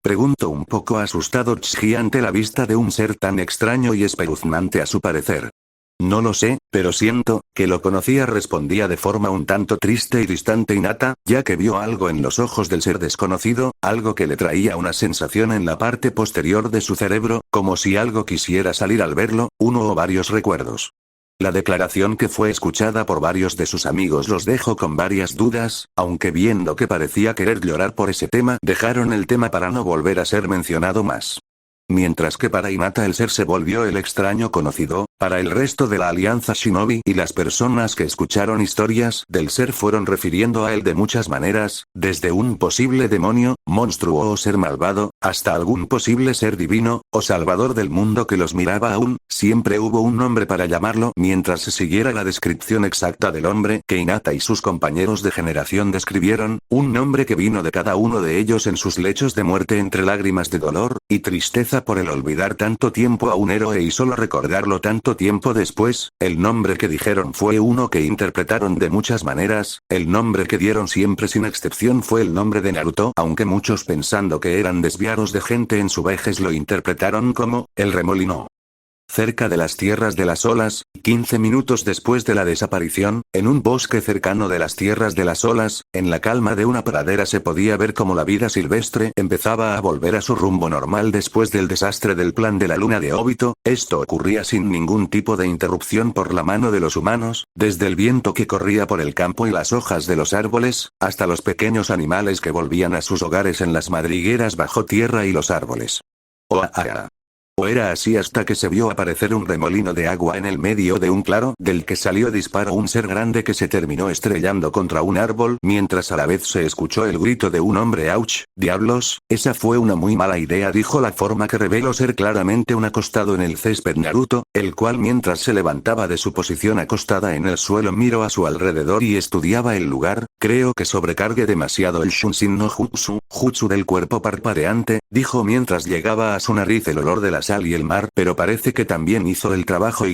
Preguntó un poco asustado Tsuji ante la vista de un ser tan extraño y espeluznante a su parecer. No lo sé, pero siento que lo conocía, respondía de forma un tanto triste y distante Hinata, ya que vio algo en los ojos del ser desconocido, algo que le traía una sensación en la parte posterior de su cerebro, como si algo quisiera salir al verlo, uno o varios recuerdos. La declaración, que fue escuchada por varios de sus amigos, los dejó con varias dudas, aunque viendo que parecía querer llorar por ese tema, dejaron el tema para no volver a ser mencionado más. Mientras que para Hinata el ser se volvió el extraño conocido, para el resto de la alianza Shinobi y las personas que escucharon historias del ser fueron refiriendo a él de muchas maneras, desde un posible demonio, monstruo o ser malvado, hasta algún posible ser divino, o salvador del mundo que los miraba aún. Siempre hubo un nombre para llamarlo mientras se siguiera la descripción exacta del hombre que Hinata y sus compañeros de generación describieron, un nombre que vino de cada uno de ellos en sus lechos de muerte entre lágrimas de dolor y tristeza por el olvidar tanto tiempo a un héroe y solo recordarlo tanto tiempo después. El nombre que dijeron fue uno que interpretaron de muchas maneras. El nombre que dieron siempre sin excepción fue el nombre de Naruto, aunque muchos, pensando que eran desviados de gente en su vejez, lo interpretaron como el remolino. Cerca de las tierras de las olas, 15 minutos después de la desaparición, en un bosque cercano de las tierras de las olas, en la calma de una pradera se podía ver cómo la vida silvestre empezaba a volver a su rumbo normal después del desastre del plan de la luna de Obito. Esto ocurría sin ningún tipo de interrupción por la mano de los humanos, desde el viento que corría por el campo y las hojas de los árboles, hasta los pequeños animales que volvían a sus hogares en las madrigueras bajo tierra y los árboles. O era así hasta que se vio aparecer un remolino de agua en el medio de un claro, del que salió disparo un ser grande que se terminó estrellando contra un árbol, mientras a la vez se escuchó el grito de un hombre. ¡Auch! ¡Diablos! Esa fue una muy mala idea, dijo la forma que reveló ser claramente un acostado en el césped Naruto, el cual mientras se levantaba de su posición acostada en el suelo miró a su alrededor y estudiaba el lugar. Creo que sobrecargué demasiado el Shunshin no Jutsu del cuerpo parpadeante, dijo mientras llegaba a su nariz el olor de la sal y el mar, pero parece que también hizo el trabajo.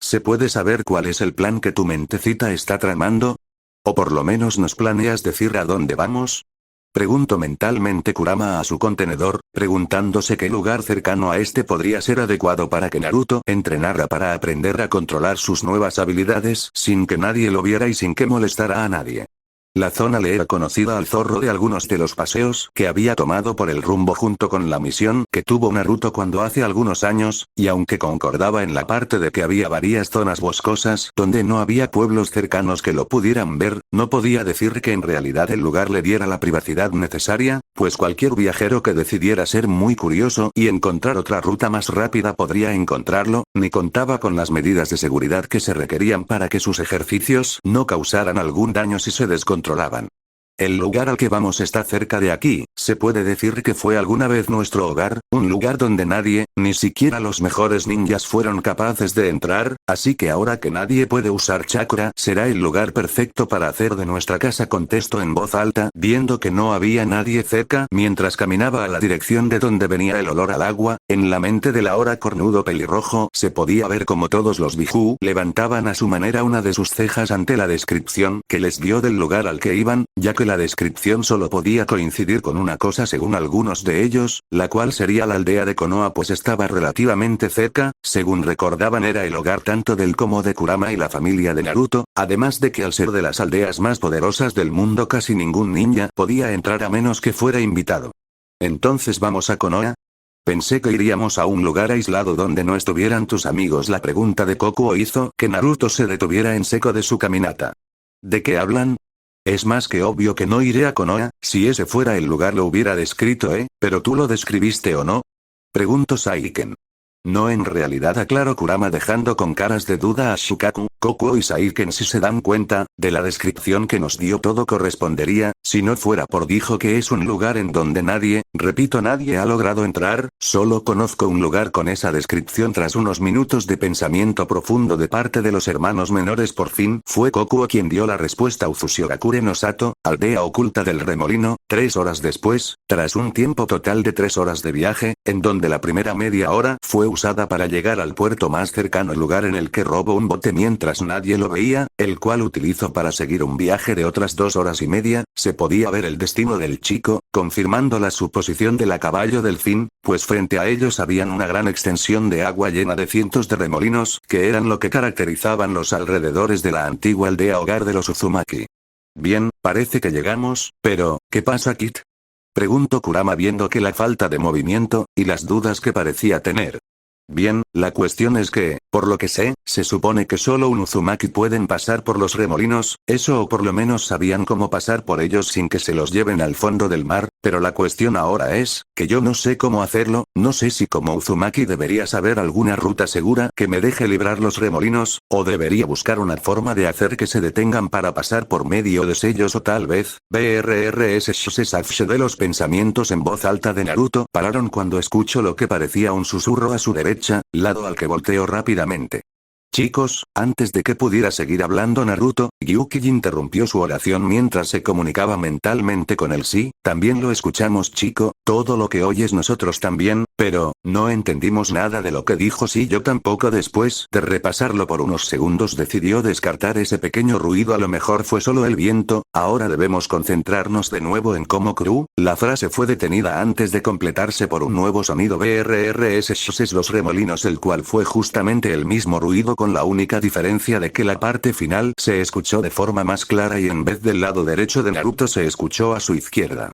¿Se puede saber cuál es el plan que tu mentecita está tramando? ¿O por lo menos nos planeas decir a dónde vamos? Preguntó mentalmente Kurama a su contenedor, preguntándose qué lugar cercano a este podría ser adecuado para que Naruto entrenara para aprender a controlar sus nuevas habilidades sin que nadie lo viera y sin que molestara a nadie. La zona le era conocida al zorro de algunos de los paseos que había tomado por el rumbo junto con la misión que tuvo Naruto cuando hace algunos años, y aunque concordaba en la parte de que había varias zonas boscosas donde no había pueblos cercanos que lo pudieran ver, no podía decir que en realidad el lugar le diera la privacidad necesaria, pues cualquier viajero que decidiera ser muy curioso y encontrar otra ruta más rápida podría encontrarlo, ni contaba con las medidas de seguridad que se requerían para que sus ejercicios no causaran algún daño si se descontrolaban. El lugar al que vamos está cerca de aquí. Se puede decir que fue alguna vez nuestro hogar, un lugar donde nadie, ni siquiera los mejores ninjas, fueron capaces de entrar, así que ahora que nadie puede usar chakra, será el lugar perfecto para hacer de nuestra casa, contestó en voz alta, viendo que no había nadie cerca mientras caminaba a la dirección de donde venía el olor al agua. En la mente del ahora cornudo pelirrojo se podía ver como todos los Biju levantaban a su manera una de sus cejas ante la descripción que les dio del lugar al que iban, ya que la descripción solo podía coincidir con una cosa según algunos de ellos, la cual sería la aldea de Konoha, pues estaba relativamente cerca. Según recordaban, era el hogar tan tanto del como de Kurama y la familia de Naruto, además de que al ser de las aldeas más poderosas del mundo casi ningún ninja podía entrar a menos que fuera invitado. ¿Entonces vamos a Konoha? Pensé que iríamos a un lugar aislado donde no estuvieran tus amigos. La pregunta de Kokuo hizo que Naruto se detuviera en seco de su caminata. ¿De qué hablan? Es más que obvio que no iré a Konoha, si ese fuera el lugar lo hubiera descrito, ¿pero tú lo describiste o no? Preguntó Saiken. No, en realidad, aclaró Kurama dejando con caras de duda a Shukaku. Kokuo y Saiken, si se dan cuenta, de la descripción que nos dio todo correspondería, si no fuera por dijo que es un lugar en donde nadie, repito nadie ha logrado entrar, solo conozco un lugar con esa descripción. Tras unos minutos de pensamiento profundo de parte de los hermanos menores, por fin, fue Kokuo quien dio la respuesta. Ufushigakure no Sato, aldea oculta del remolino, 3 horas después, tras un tiempo total de 3 horas de viaje, en donde la primera media hora fue usada para llegar al puerto más cercano, lugar en el que robó un bote mientras nadie lo veía, el cual utilizó para seguir un viaje de otras 2 horas y media. Se podía ver el destino del chico, confirmando la suposición del a caballo delfín, pues frente a ellos habían una gran extensión de agua llena de cientos de remolinos, que eran lo que caracterizaban los alrededores de la antigua aldea hogar de los Uzumaki. Bien, parece que llegamos, pero, ¿qué pasa, Kit? Preguntó Kurama viendo que la falta de movimiento, y las dudas que parecía tener. Bien, la cuestión es que, por lo que sé, se supone que solo un Uzumaki pueden pasar por los remolinos, eso o por lo menos sabían cómo pasar por ellos sin que se los lleven al fondo del mar, pero la cuestión ahora es, que yo no sé cómo hacerlo, no sé si como Uzumaki debería saber alguna ruta segura que me deje librar los remolinos, o debería buscar una forma de hacer que se detengan para pasar por medio de sellos, o tal vez, BRRS de los pensamientos en voz alta de Naruto pararon cuando escuchó lo que parecía un susurro a su derecha, lado al que volteó rápidamente. Chicos, antes de que pudiera seguir hablando Naruto, Gyuki interrumpió su oración mientras se comunicaba mentalmente con él. Sí, también lo escuchamos, chico, todo lo que oyes nosotros también, pero, no entendimos nada de lo que dijo. Sí, yo tampoco. Después de repasarlo por unos segundos decidió descartar ese pequeño ruido, a lo mejor fue solo el viento. Ahora debemos concentrarnos de nuevo en cómo Kru. La frase fue detenida antes de completarse por un nuevo sonido BRRS los remolinos, el cual fue justamente el mismo ruido, con la única diferencia de que la parte final se escuchó de forma más clara y en vez del lado derecho de Naruto se escuchó a su izquierda.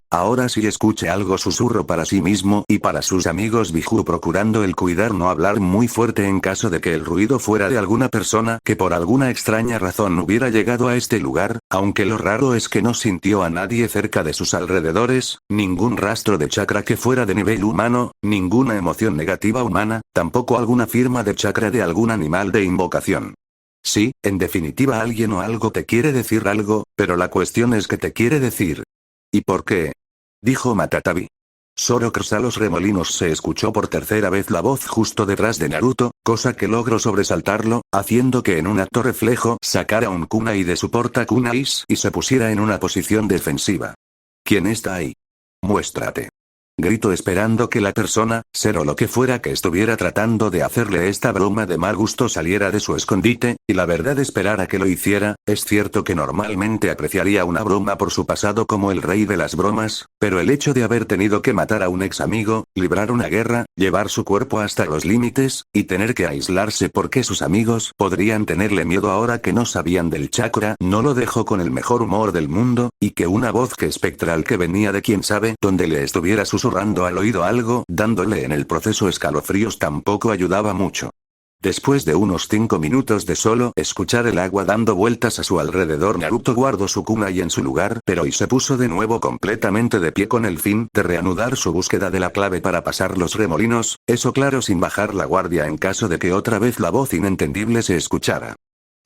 Ahora sí escuché algo, susurró para sí mismo y para sus amigos Biju, procurando el cuidar no hablar muy fuerte en caso de que el ruido fuera de alguna persona que por alguna extraña razón hubiera llegado a este lugar, aunque lo raro es que no sintió a nadie cerca de sus alrededores, ningún rastro de chakra que fuera de nivel humano, ninguna emoción negativa humana, tampoco alguna firma de chakra de algún animal de invocación. Sí, en definitiva alguien o algo te quiere decir algo, pero la cuestión es qué te quiere decir. ¿Y por qué? Dijo Matatabi. Zoro cruza los remolinos. Se escuchó por tercera vez la voz justo detrás de Naruto, cosa que logró sobresaltarlo, haciendo que en un acto reflejo sacara un kunai de su porta kunais y se pusiera en una posición defensiva. ¿Quién está ahí? Muéstrate. Gritó esperando que la persona, ser o lo que fuera que estuviera tratando de hacerle esta broma de mal gusto, saliera de su escondite, y la verdad esperar a que lo hiciera. Es cierto que normalmente apreciaría una broma por su pasado como el rey de las bromas, pero el hecho de haber tenido que matar a un ex amigo, librar una guerra, llevar su cuerpo hasta los límites, y tener que aislarse porque sus amigos podrían tenerle miedo ahora que no sabían del chakra, no lo dejó con el mejor humor del mundo, y que una voz que espectral que venía de quién sabe donde le estuviera susurrando al oído algo, dándole en el proceso escalofríos, tampoco ayudaba mucho. Después de unos 5 minutos de solo escuchar el agua dando vueltas a su alrededor, Naruto guardó su kunai en su lugar, pero y se puso de nuevo completamente de pie con el fin de reanudar su búsqueda de la clave para pasar los remolinos, eso claro, sin bajar la guardia en caso de que otra vez la voz inentendible se escuchara.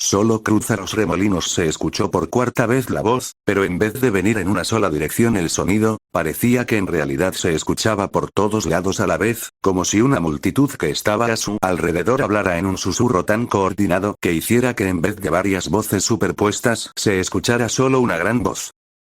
Solo cruza los remolinos. Se escuchó por cuarta vez la voz, pero en vez de venir en una sola dirección el sonido, parecía que en realidad se escuchaba por todos lados a la vez, como si una multitud que estaba a su alrededor hablara en un susurro tan coordinado que hiciera que en vez de varias voces superpuestas se escuchara solo una gran voz.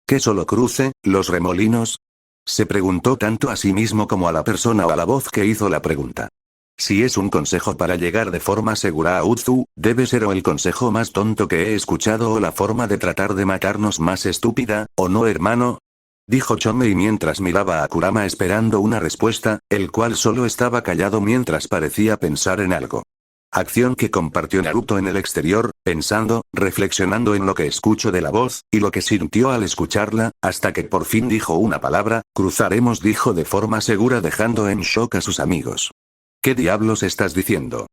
¿Qué solo cruce los remolinos? Se preguntó tanto a sí mismo como a la persona o a la voz que hizo la pregunta. Si es un consejo para llegar de forma segura a Uzu, debe ser o el consejo más tonto que he escuchado o la forma de tratar de matarnos más estúpida, ¿o no, hermano? Dijo Chomei mientras miraba a Kurama esperando una respuesta, el cual solo estaba callado mientras parecía pensar en algo. Acción que compartió Naruto en el exterior, pensando, reflexionando en lo que escucho de la voz, y lo que sintió al escucharla, hasta que por fin dijo una palabra, cruzaremos, dijo de forma segura, dejando en shock a sus amigos. ¿Qué diablos estás diciendo?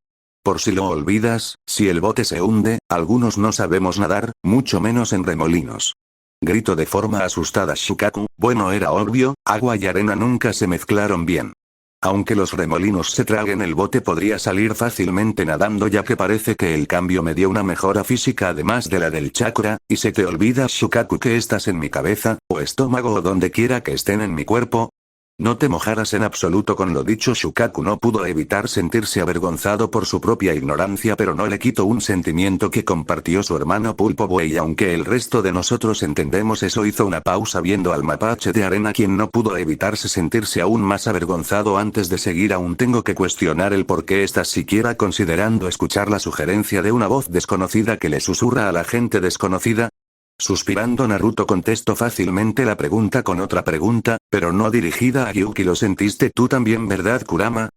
Por si lo olvidas, si el bote se hunde, algunos no sabemos nadar, mucho menos en remolinos. Gritó de forma asustada Shukaku. Bueno, era obvio, agua y arena nunca se mezclaron bien. Aunque los remolinos se traguen el bote, podría salir fácilmente nadando, ya que parece que el cambio me dio una mejora física además de la del chakra, y se te olvida, Shukaku, que estás en mi cabeza, o estómago, o donde quiera que estén en mi cuerpo. No te mojaras en absoluto con lo dicho. Shukaku no pudo evitar sentirse avergonzado por su propia ignorancia, pero no le quitó un sentimiento que compartió su hermano Pulpo Boy, y aunque el resto de nosotros entendemos eso. Hizo una pausa viendo al mapache de arena, quien no pudo evitarse sentirse aún más avergonzado. Antes de seguir, aún tengo que cuestionar el por qué estás siquiera considerando escuchar la sugerencia de una voz desconocida que le susurra a la gente desconocida. Suspirando, Naruto contestó fácilmente la pregunta con otra pregunta, pero no dirigida a Yuki. Lo sentiste tú también, ¿verdad, Kurama?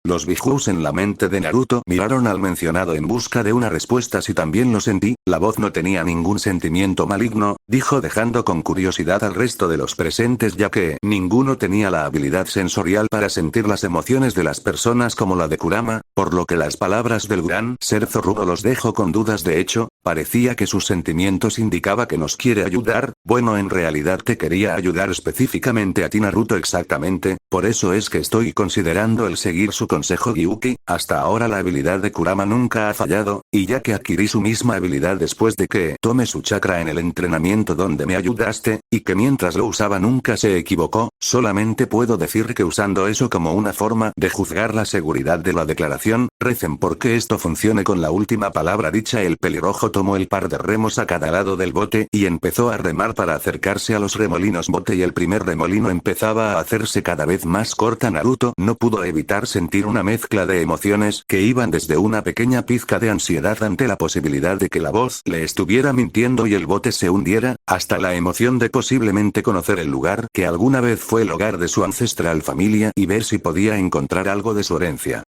Los bijus en la mente de Naruto miraron al mencionado en busca de una respuesta. Sí, también lo sentí. La voz no tenía ningún sentimiento maligno, dijo, dejando con curiosidad al resto de los presentes, ya que ninguno tenía la habilidad sensorial para sentir las emociones de las personas como la de Kurama, por lo que las palabras del gran ser zorrudo los dejó con dudas. De hecho, parecía que sus sentimientos indicaba que nos quiere ayudar. Bueno, en realidad te quería ayudar específicamente a ti, Naruto. Exactamente, por eso es que estoy considerando el seguir su consejo, Gyuki. Hasta ahora la habilidad de Kurama nunca ha fallado, y ya que adquirí su misma habilidad después de que tomé su chakra en el entrenamiento donde me ayudaste, y que mientras lo usaba nunca se equivocó, solamente puedo decir que usando eso como una forma de juzgar la seguridad de la declaración, recen porque esto funcione con la última palabra dicha. El pelirrojo tomó el par de remos a cada lado del bote y empezó a remar para acercarse a los remolinos bote, y el primer remolino empezaba a hacerse cada vez más corta. Naruto no pudo evitar sentir una mezcla de emociones que iban desde una pequeña pizca de ansiedad ante la posibilidad de que la voz le estuviera mintiendo y el bote se hundiera, hasta la emoción de posiblemente conocer el lugar que alguna vez fue el hogar de su ancestral familia y ver si podía encontrar algo de su herencia.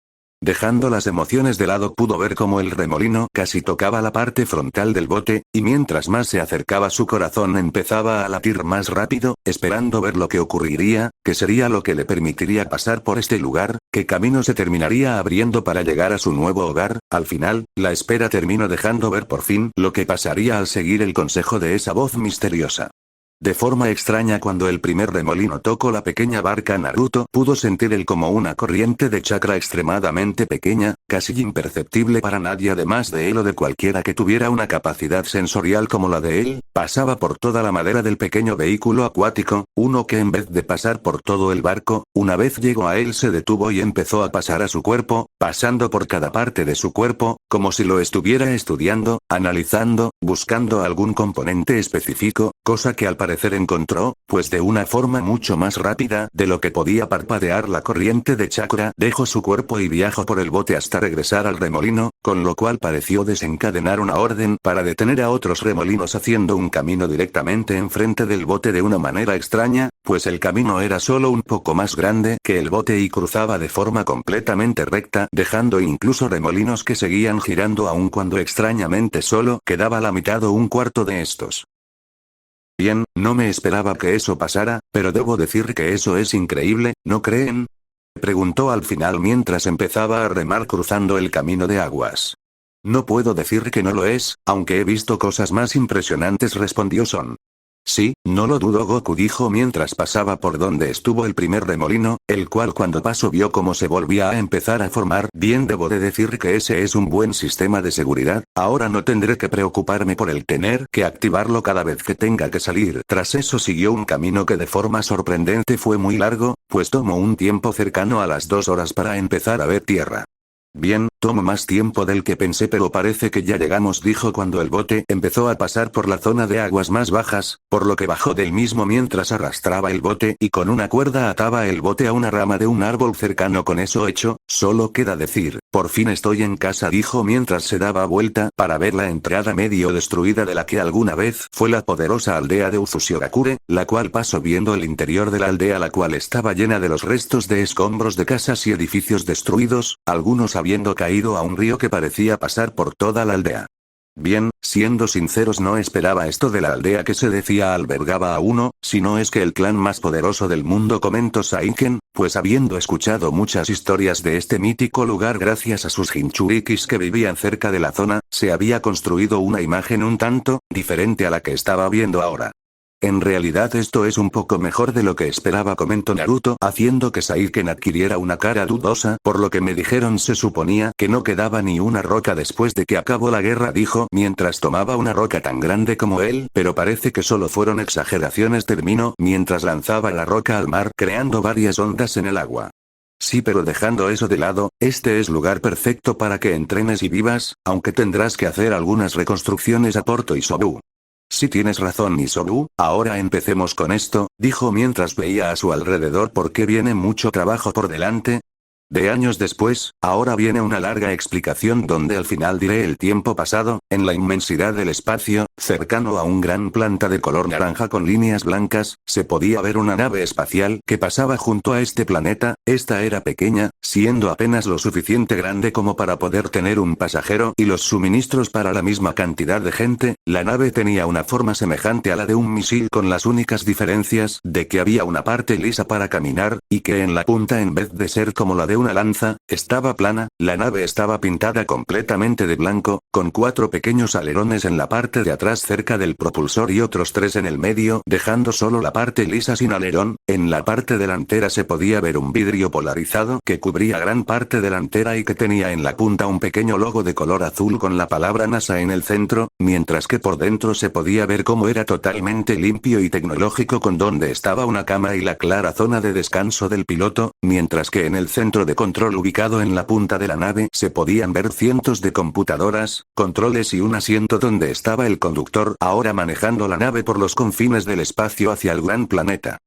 Dejando las emociones de lado, pudo ver cómo el remolino casi tocaba la parte frontal del bote, y mientras más se acercaba su corazón empezaba a latir más rápido, esperando ver lo que ocurriría, qué sería lo que le permitiría pasar por este lugar, qué camino se terminaría abriendo para llegar a su nuevo hogar. Al final, la espera terminó dejando ver por fin lo que pasaría al seguir el consejo de esa voz misteriosa. De forma extraña, cuando el primer remolino tocó la pequeña barca, Naruto pudo sentir él como una corriente de chakra extremadamente pequeña, casi imperceptible para nadie además de él o de cualquiera que tuviera una capacidad sensorial como la de él, pasaba por toda la madera del pequeño vehículo acuático, uno que en vez de pasar por todo el barco, una vez llegó a él se detuvo y empezó a pasar a su cuerpo, pasando por cada parte de su cuerpo, como si lo estuviera estudiando, analizando, buscando algún componente específico, cosa que al parecer encontró, pues de una forma mucho más rápida de lo que podía parpadear la corriente de chakra, dejó su cuerpo y viajó por el bote hasta regresar al remolino, con lo cual pareció desencadenar una orden para detener a otros remolinos haciendo un camino directamente enfrente del bote de una manera extraña, pues el camino era solo un poco más grande que el bote y cruzaba de forma completamente recta, dejando incluso remolinos que seguían girando aun cuando extrañamente solo quedaba la mitad o un cuarto de estos. Bien, no me esperaba que eso pasara, pero debo decir que eso es increíble, ¿no creen? Preguntó al final mientras empezaba a remar cruzando el camino de aguas. No puedo decir que no lo es, aunque he visto cosas más impresionantes, respondió Son. Sí, no lo dudo, Goku dijo mientras pasaba por donde estuvo el primer remolino, el cual cuando pasó vio cómo se volvía a empezar a formar. Bien, debo de decir que ese es un buen sistema de seguridad, ahora no tendré que preocuparme por el tener que activarlo cada vez que tenga que salir. Tras eso siguió un camino que de forma sorprendente fue muy largo, pues tomó un tiempo cercano a las 2 horas para empezar a ver tierra. Bien, tomó más tiempo del que pensé, pero parece que ya llegamos, dijo cuando el bote empezó a pasar por la zona de aguas más bajas, por lo que bajó del mismo mientras arrastraba el bote y con una cuerda ataba el bote a una rama de un árbol cercano. Con eso hecho, solo queda decir, por fin estoy en casa, dijo mientras se daba vuelta para ver la entrada medio destruida de la que alguna vez fue la poderosa aldea de Uzushiogakure, la cual pasó viendo el interior de la aldea, la cual estaba llena de los restos de escombros de casas y edificios destruidos, algunos habiendo caído caído a un río que parecía pasar por toda la aldea. Bien, siendo sinceros, no esperaba esto de la aldea que se decía albergaba a uno, si no es que el clan más poderoso del mundo, comentó Saiken, pues habiendo escuchado muchas historias de este mítico lugar gracias a sus Jinchurikis que vivían cerca de la zona, se había construido una imagen un tanto diferente a la que estaba viendo ahora. En realidad esto es un poco mejor de lo que esperaba, comentó Naruto, haciendo que Saiken adquiriera una cara dudosa. Por lo que me dijeron se suponía que no quedaba ni una roca después de que acabó la guerra, dijo mientras tomaba una roca tan grande como él, pero parece que solo fueron exageraciones, terminó mientras lanzaba la roca al mar creando varias ondas en el agua. Sí, pero dejando eso de lado, este es lugar perfecto para que entrenes y vivas, aunque tendrás que hacer algunas reconstrucciones, aportó Isobu. Si tienes razón, Isobu, ahora empecemos con esto, dijo mientras veía a su alrededor porque viene mucho trabajo por delante. De años después, ahora viene una larga explicación donde al final diré el tiempo pasado, en la inmensidad del espacio, cercano a un gran planta de color naranja con líneas blancas, se podía ver una nave espacial que pasaba junto a este planeta. Esta era pequeña, siendo apenas lo suficiente grande como para poder tener un pasajero y los suministros para la misma cantidad de gente. La nave tenía una forma semejante a la de un misil, con las únicas diferencias de que había una parte lisa para caminar, y que en la punta, en vez de ser como la de una lanza, estaba plana. La nave estaba pintada completamente de blanco, con 4 pequeños alerones en la parte de atrás cerca del propulsor y otros 3 en el medio, dejando solo la parte lisa sin alerón. En la parte delantera se podía ver un vidrio polarizado que cubría gran parte delantera y que tenía en la punta un pequeño logo de color azul con la palabra NASA en el centro, mientras que por dentro se podía ver cómo era totalmente limpio y tecnológico, con donde estaba una cama y la clara zona de descanso del piloto, mientras que en el centro de control ubicado en la punta de la nave se podían ver cientos de computadoras, controles y un asiento donde estaba el conductor, ahora manejando la nave por los confines del espacio hacia el gran planeta.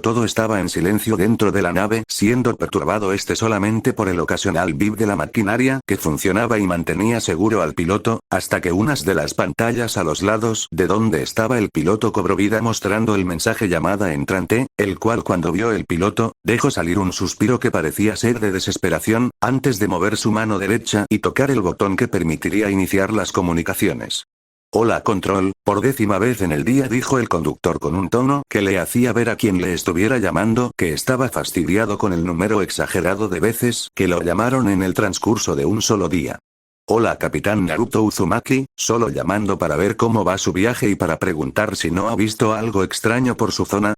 Todo estaba en silencio dentro de la nave, siendo perturbado solamente por el ocasional bip de la maquinaria que funcionaba y mantenía seguro al piloto, hasta que unas de las pantallas a los lados de donde estaba el piloto cobró vida mostrando el mensaje llamada entrante, el cual cuando vio el piloto, dejó salir un suspiro que parecía ser de desesperación, antes de mover su mano derecha y tocar el botón que permitiría iniciar las comunicaciones. Hola control, por 10ª vez en el día, dijo el conductor con un tono que le hacía ver a quien le estuviera llamando que estaba fastidiado con el número exagerado de veces que lo llamaron en el transcurso de un solo día. Hola capitán Naruto Uzumaki, solo llamando para ver cómo va su viaje y para preguntar si no ha visto algo extraño por su zona.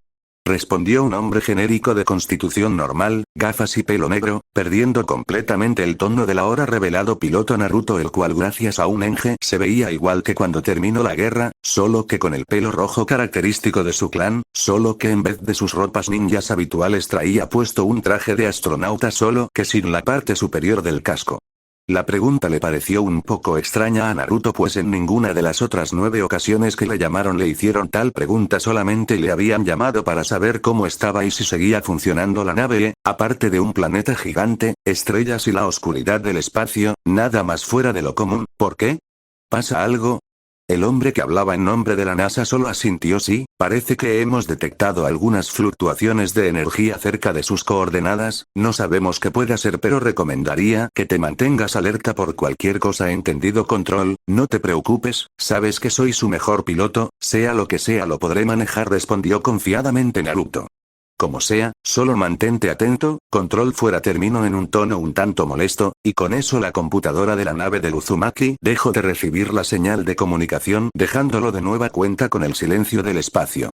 Respondió un hombre genérico de constitución normal, gafas y pelo negro, perdiendo completamente el tono del ahora revelado piloto Naruto, el cual gracias a un enje se veía igual que cuando terminó la guerra, solo que con el pelo rojo característico de su clan, solo que en vez de sus ropas ninjas habituales traía puesto un traje de astronauta, solo que sin la parte superior del casco. La pregunta le pareció un poco extraña a Naruto, pues en ninguna de las otras 9 ocasiones que le llamaron le hicieron tal pregunta, solamente le habían llamado para saber cómo estaba y si seguía funcionando la nave, aparte de un planeta gigante, estrellas y la oscuridad del espacio, nada más fuera de lo común. ¿Por qué? ¿Pasa algo? El hombre que hablaba en nombre de la NASA solo asintió. Sí, parece que hemos detectado algunas fluctuaciones de energía cerca de sus coordenadas, no sabemos qué pueda ser, pero recomendaría que te mantengas alerta por cualquier cosa, ¿entendido control? No te preocupes, sabes que soy su mejor piloto, sea lo que sea lo podré manejar, respondió confiadamente Naruto. Como sea, solo mantente atento, control fuera, terminó en un tono un tanto molesto, y con eso la computadora de la nave del Uzumaki dejó de recibir la señal de comunicación, dejándolo de nueva cuenta con el silencio del espacio.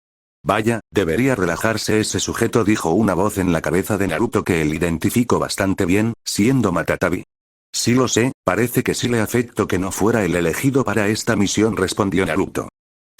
Vaya, debería relajarse ese sujeto, dijo una voz en la cabeza de Naruto que él identificó bastante bien, siendo Matatabi. Sí lo sé, parece que sí le afectó que no fuera el elegido para esta misión, respondió Naruto.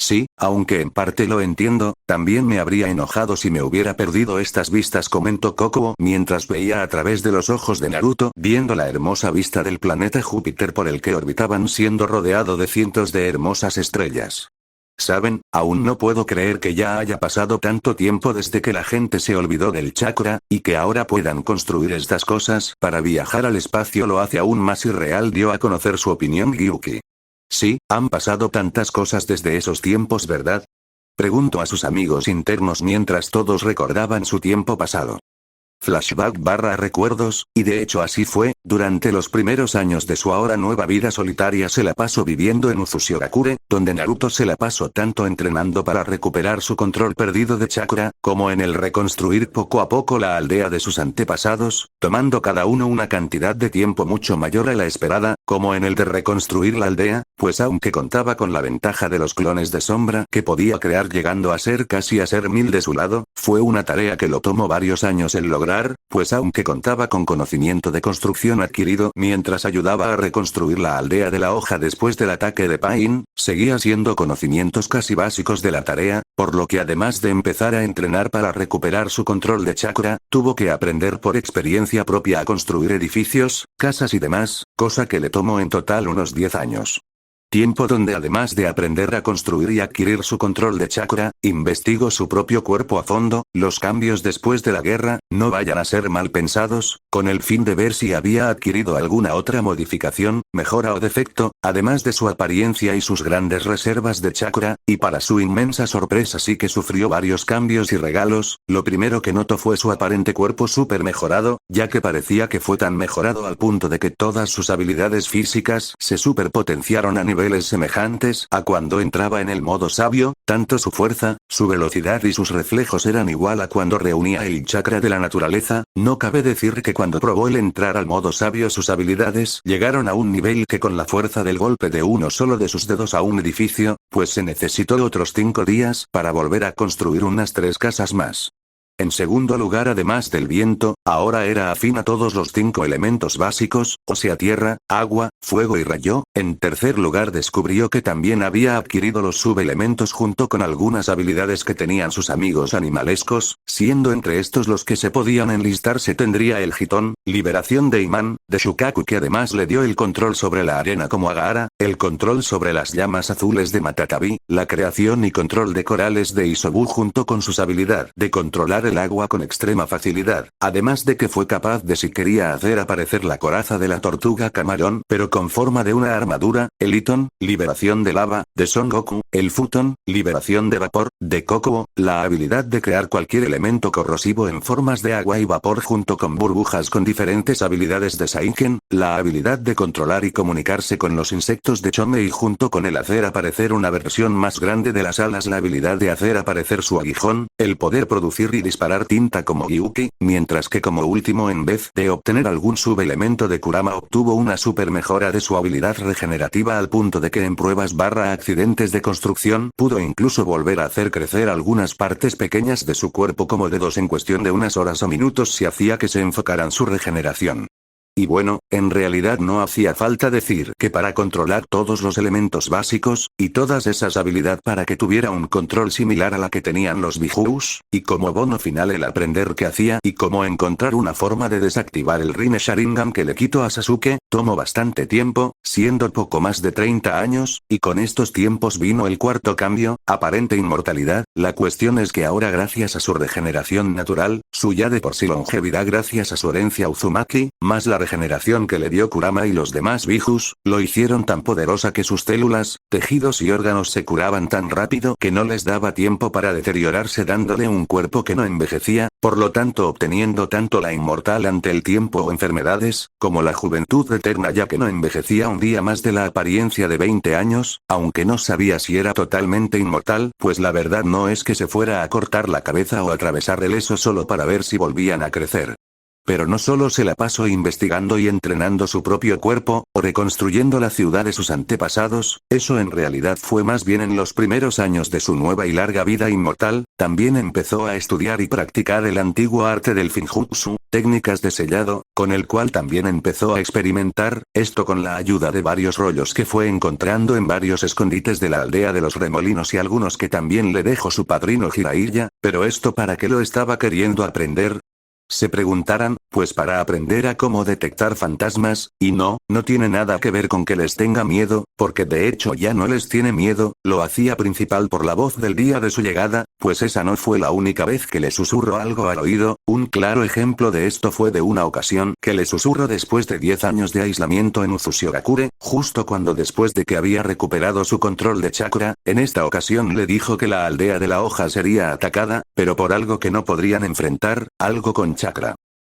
Sí, aunque en parte lo entiendo, también me habría enojado si me hubiera perdido estas vistas, comentó Kokuo mientras veía a través de los ojos de Naruto, viendo la hermosa vista del planeta Júpiter por el que orbitaban, siendo rodeado de cientos de hermosas estrellas. ¿Saben? Aún no puedo creer que ya haya pasado tanto tiempo desde que la gente se olvidó del chakra, y que ahora puedan construir estas cosas para viajar al espacio lo hace aún más irreal, dio a conocer su opinión Gyuki. Sí, han pasado tantas cosas desde esos tiempos, ¿verdad? Preguntó a sus amigos internos mientras todos recordaban su tiempo pasado. Flashback barra recuerdos, y de hecho así fue, durante los primeros años de su ahora nueva vida solitaria se la pasó viviendo en Uzushiogakure, donde Naruto se la pasó tanto entrenando para recuperar su control perdido de chakra, como en el reconstruir poco a poco la aldea de sus antepasados, tomando cada uno una cantidad de tiempo mucho mayor a la esperada, como en el de reconstruir la aldea, pues aunque contaba con la ventaja de los clones de sombra que podía crear llegando a ser casi a ser 1000 de su lado, fue una tarea que lo tomó varios años en lograr, pues aunque contaba con conocimiento de construcción adquirido mientras ayudaba a reconstruir la aldea de la hoja después del ataque de Pain, seguía siendo conocimientos casi básicos de la tarea, por lo que además de empezar a entrenar para recuperar su control de chakra, tuvo que aprender por experiencia propia a construir edificios, casas y demás, cosa que le tomó en total unos 10 años. Tiempo donde además de aprender a construir y adquirir su control de chakra, investigó su propio cuerpo a fondo, los cambios después de la guerra, no vayan a ser mal pensados, con el fin de ver si había adquirido alguna otra modificación, mejora o defecto, además de su apariencia y sus grandes reservas de chakra, y para su inmensa sorpresa sí que sufrió varios cambios y regalos, lo primero que notó fue su aparente cuerpo súper mejorado, ya que parecía que fue tan mejorado al punto de que todas sus habilidades físicas se superpotenciaron a niveles semejantes a cuando entraba en el modo sabio, tanto su fuerza, su velocidad y sus reflejos eran igual a cuando reunía el chakra de la naturaleza, no cabe decir que cuando probó el entrar al modo sabio sus habilidades llegaron a un nivel que con la fuerza del golpe de uno solo de sus dedos a un edificio, pues se necesitó otros 5 días para volver a construir unas 3 casas más. En segundo lugar, además del viento, ahora era afín a todos los 5 elementos básicos, o sea tierra, agua, fuego y rayo. En tercer lugar descubrió que también había adquirido los subelementos junto con algunas habilidades que tenían sus amigos animalescos, siendo entre estos los que se podían enlistar se tendría el Hitón, liberación de imán, de Shukaku que además le dio el control sobre la arena como Agahara, el control sobre las llamas azules de Matatabi, la creación y control de corales de Isobu junto con sus habilidad de controlar el agua con extrema facilidad, además de que fue capaz de si quería hacer aparecer la coraza de la tortuga camarón pero con forma de una armadura, el Iton, liberación de lava, de Son Goku, el Futon, liberación de vapor, de Kokuo, la habilidad de crear cualquier elemento corrosivo en formas de agua y vapor junto con burbujas con diferentes habilidades de Saiken, la habilidad de controlar y comunicarse con los insectos de Chome y junto con el hacer aparecer una versión más grande de las alas la habilidad de hacer aparecer su aguijón, el poder producir y disparar tinta como Gyuki, mientras que como último en vez de obtener algún subelemento de Kurama obtuvo una super mejora de su habilidad regenerativa al punto de que en pruebas barra accidentes de construcción pudo incluso volver a hacer crecer algunas partes pequeñas de su cuerpo como dedos en cuestión de unas horas o minutos si hacía que se enfocaran su regeneración. Y bueno, en realidad no hacía falta decir que para controlar todos los elementos básicos, y todas esas habilidades para que tuviera un control similar a la que tenían los Bijous, y como bono final el aprender que hacía y cómo encontrar una forma de desactivar el Rinne Sharingan que le quitó a Sasuke, tomó bastante tiempo, siendo poco más de 30 años, y con estos tiempos vino el cuarto cambio, aparente inmortalidad. La cuestión es que ahora gracias a su regeneración natural, su ya de por sí longevidad gracias a su herencia Uzumaki, más la regeneración que le dio Kurama y los demás Bijus, lo hicieron tan poderosa que sus células, tejidos y órganos se curaban tan rápido que no les daba tiempo para deteriorarse dándole un cuerpo que no envejecía, por lo tanto obteniendo tanto la inmortal ante el tiempo o enfermedades, como la juventud eterna ya que no envejecía un día más de la apariencia de 20 años, aunque no sabía si era totalmente inmortal, pues la verdad no es que se fuera a cortar la cabeza o atravesar el eso solo para ver si volvían a crecer. Pero no solo se la pasó investigando y entrenando su propio cuerpo, o reconstruyendo la ciudad de sus antepasados, eso en realidad fue más bien en los primeros años de su nueva y larga vida inmortal, también empezó a estudiar y practicar el antiguo arte del Finjutsu, técnicas de sellado, con el cual también empezó a experimentar, esto con la ayuda de varios rollos que fue encontrando en varios escondites de la aldea de los remolinos y algunos que también le dejó su padrino Jiraiya, pero esto ¿para qué lo estaba queriendo aprender? Se preguntarán, pues para aprender a cómo detectar fantasmas, y no tiene nada que ver con que les tenga miedo, porque de hecho ya no les tiene miedo, lo hacía principal por la voz del día de su llegada, pues esa no fue la única vez que le susurró algo al oído, un claro ejemplo de esto fue de una ocasión que le susurró después de 10 años de aislamiento en Uzushiogakure, justo cuando después de que había recuperado su control de chakra, en esta ocasión le dijo que la aldea de la hoja sería atacada, pero por algo que no podrían enfrentar, algo con chakra.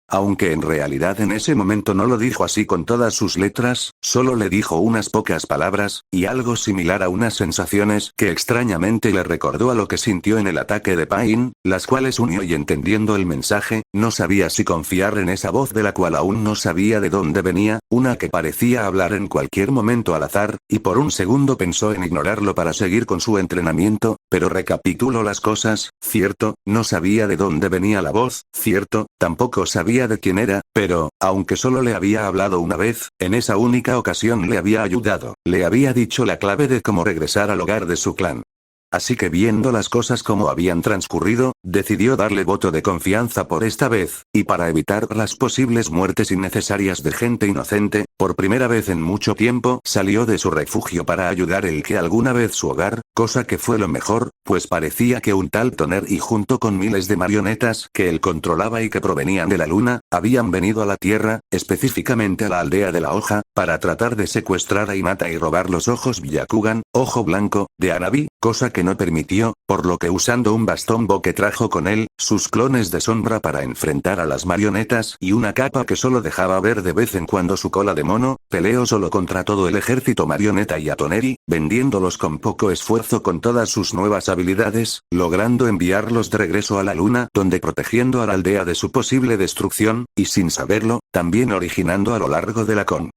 Aunque en realidad en ese momento no lo dijo así con todas sus letras, solo le dijo unas pocas palabras, y algo similar a unas sensaciones que extrañamente le recordó a lo que sintió en el ataque de Pain, las cuales unió y entendiendo el mensaje, no sabía si confiar en esa voz de la cual aún no sabía de dónde venía, una que parecía hablar en cualquier momento al azar, y por un segundo pensó en ignorarlo para seguir con su entrenamiento, pero recapituló las cosas, cierto, no sabía de dónde venía la voz, cierto, tampoco sabía de quién era, pero, aunque solo le había hablado una vez, en esa única ocasión le había ayudado, le había dicho la clave de cómo regresar al hogar de su clan. Así que viendo las cosas como habían transcurrido, decidió darle voto de confianza por esta vez, y para evitar las posibles muertes innecesarias de gente inocente, por primera vez en mucho tiempo salió de su refugio para ayudar el que alguna vez su hogar, cosa que fue lo mejor, pues parecía que un tal Toner y junto con miles de marionetas que él controlaba y que provenían de la luna, habían venido a la tierra, específicamente a la aldea de la hoja, para tratar de secuestrar a Hinata y robar los ojos Byakugan, ojo blanco, de Hanabi, cosa que no permitió, por lo que usando un bastón Bo que trajo con él, sus clones de sombra para enfrentar a las marionetas y una capa que solo dejaba ver de vez en cuando su cola de mono, peleó solo contra todo el ejército marioneta y a Toneri, vendiéndolos con poco esfuerzo con todas sus nuevas habilidades, logrando enviarlos de regreso a la luna donde protegiendo a la aldea de su posible destrucción, y sin saberlo, también originando a lo largo de la con.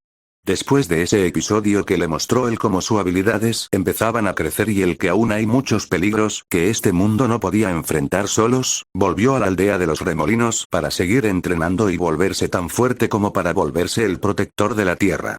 Después de ese episodio que le mostró él cómo sus habilidades empezaban a crecer y el que aún hay muchos peligros que este mundo no podía enfrentar solos, volvió a la aldea de los remolinos para seguir entrenando y volverse tan fuerte como para volverse el protector de la tierra.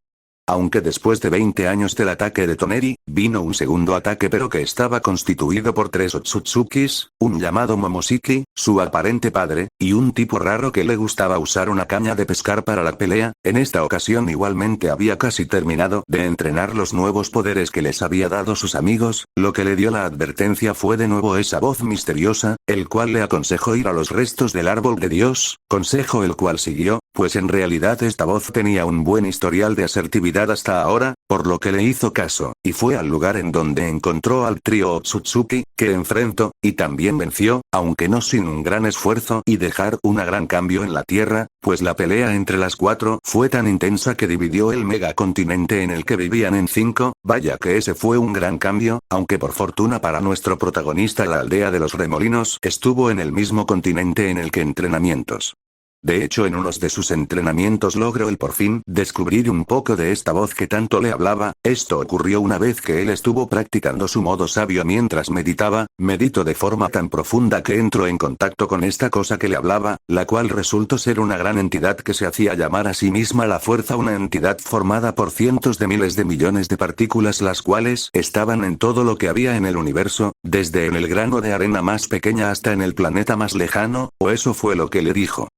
Aunque después de 20 años del ataque de Toneri, vino un segundo ataque pero que estaba constituido por 3 Otsutsukis, un llamado Momoshiki, su aparente padre, y un tipo raro que le gustaba usar una caña de pescar para la pelea, en esta ocasión igualmente había casi terminado de entrenar los nuevos poderes que les había dado sus amigos, lo que le dio la advertencia fue de nuevo esa voz misteriosa, el cual le aconsejó ir a los restos del árbol de Dios, consejo el cual siguió, pues en realidad esta voz tenía un buen historial de asertividad hasta ahora, por lo que le hizo caso, y fue al lugar en donde encontró al trío Otsutsuki, que enfrentó, y también venció, aunque no sin un gran esfuerzo y dejar un gran cambio en la tierra, pues la pelea entre las 4 fue tan intensa que dividió el megacontinente en el que vivían en 5, vaya que ese fue un gran cambio, aunque por fortuna para nuestro protagonista la aldea de los remolinos estuvo en el mismo continente en el que entrenamientos. De hecho en unos de sus entrenamientos logró el por fin descubrir un poco de esta voz que tanto le hablaba, esto ocurrió una vez que él estuvo practicando su modo sabio mientras meditó de forma tan profunda que entró en contacto con esta cosa que le hablaba, la cual resultó ser una gran entidad que se hacía llamar a sí misma la fuerza, una entidad formada por cientos de miles de millones de partículas las cuales estaban en todo lo que había en el universo, desde en el grano de arena más pequeña hasta en el planeta más lejano, o eso fue lo que le dijo.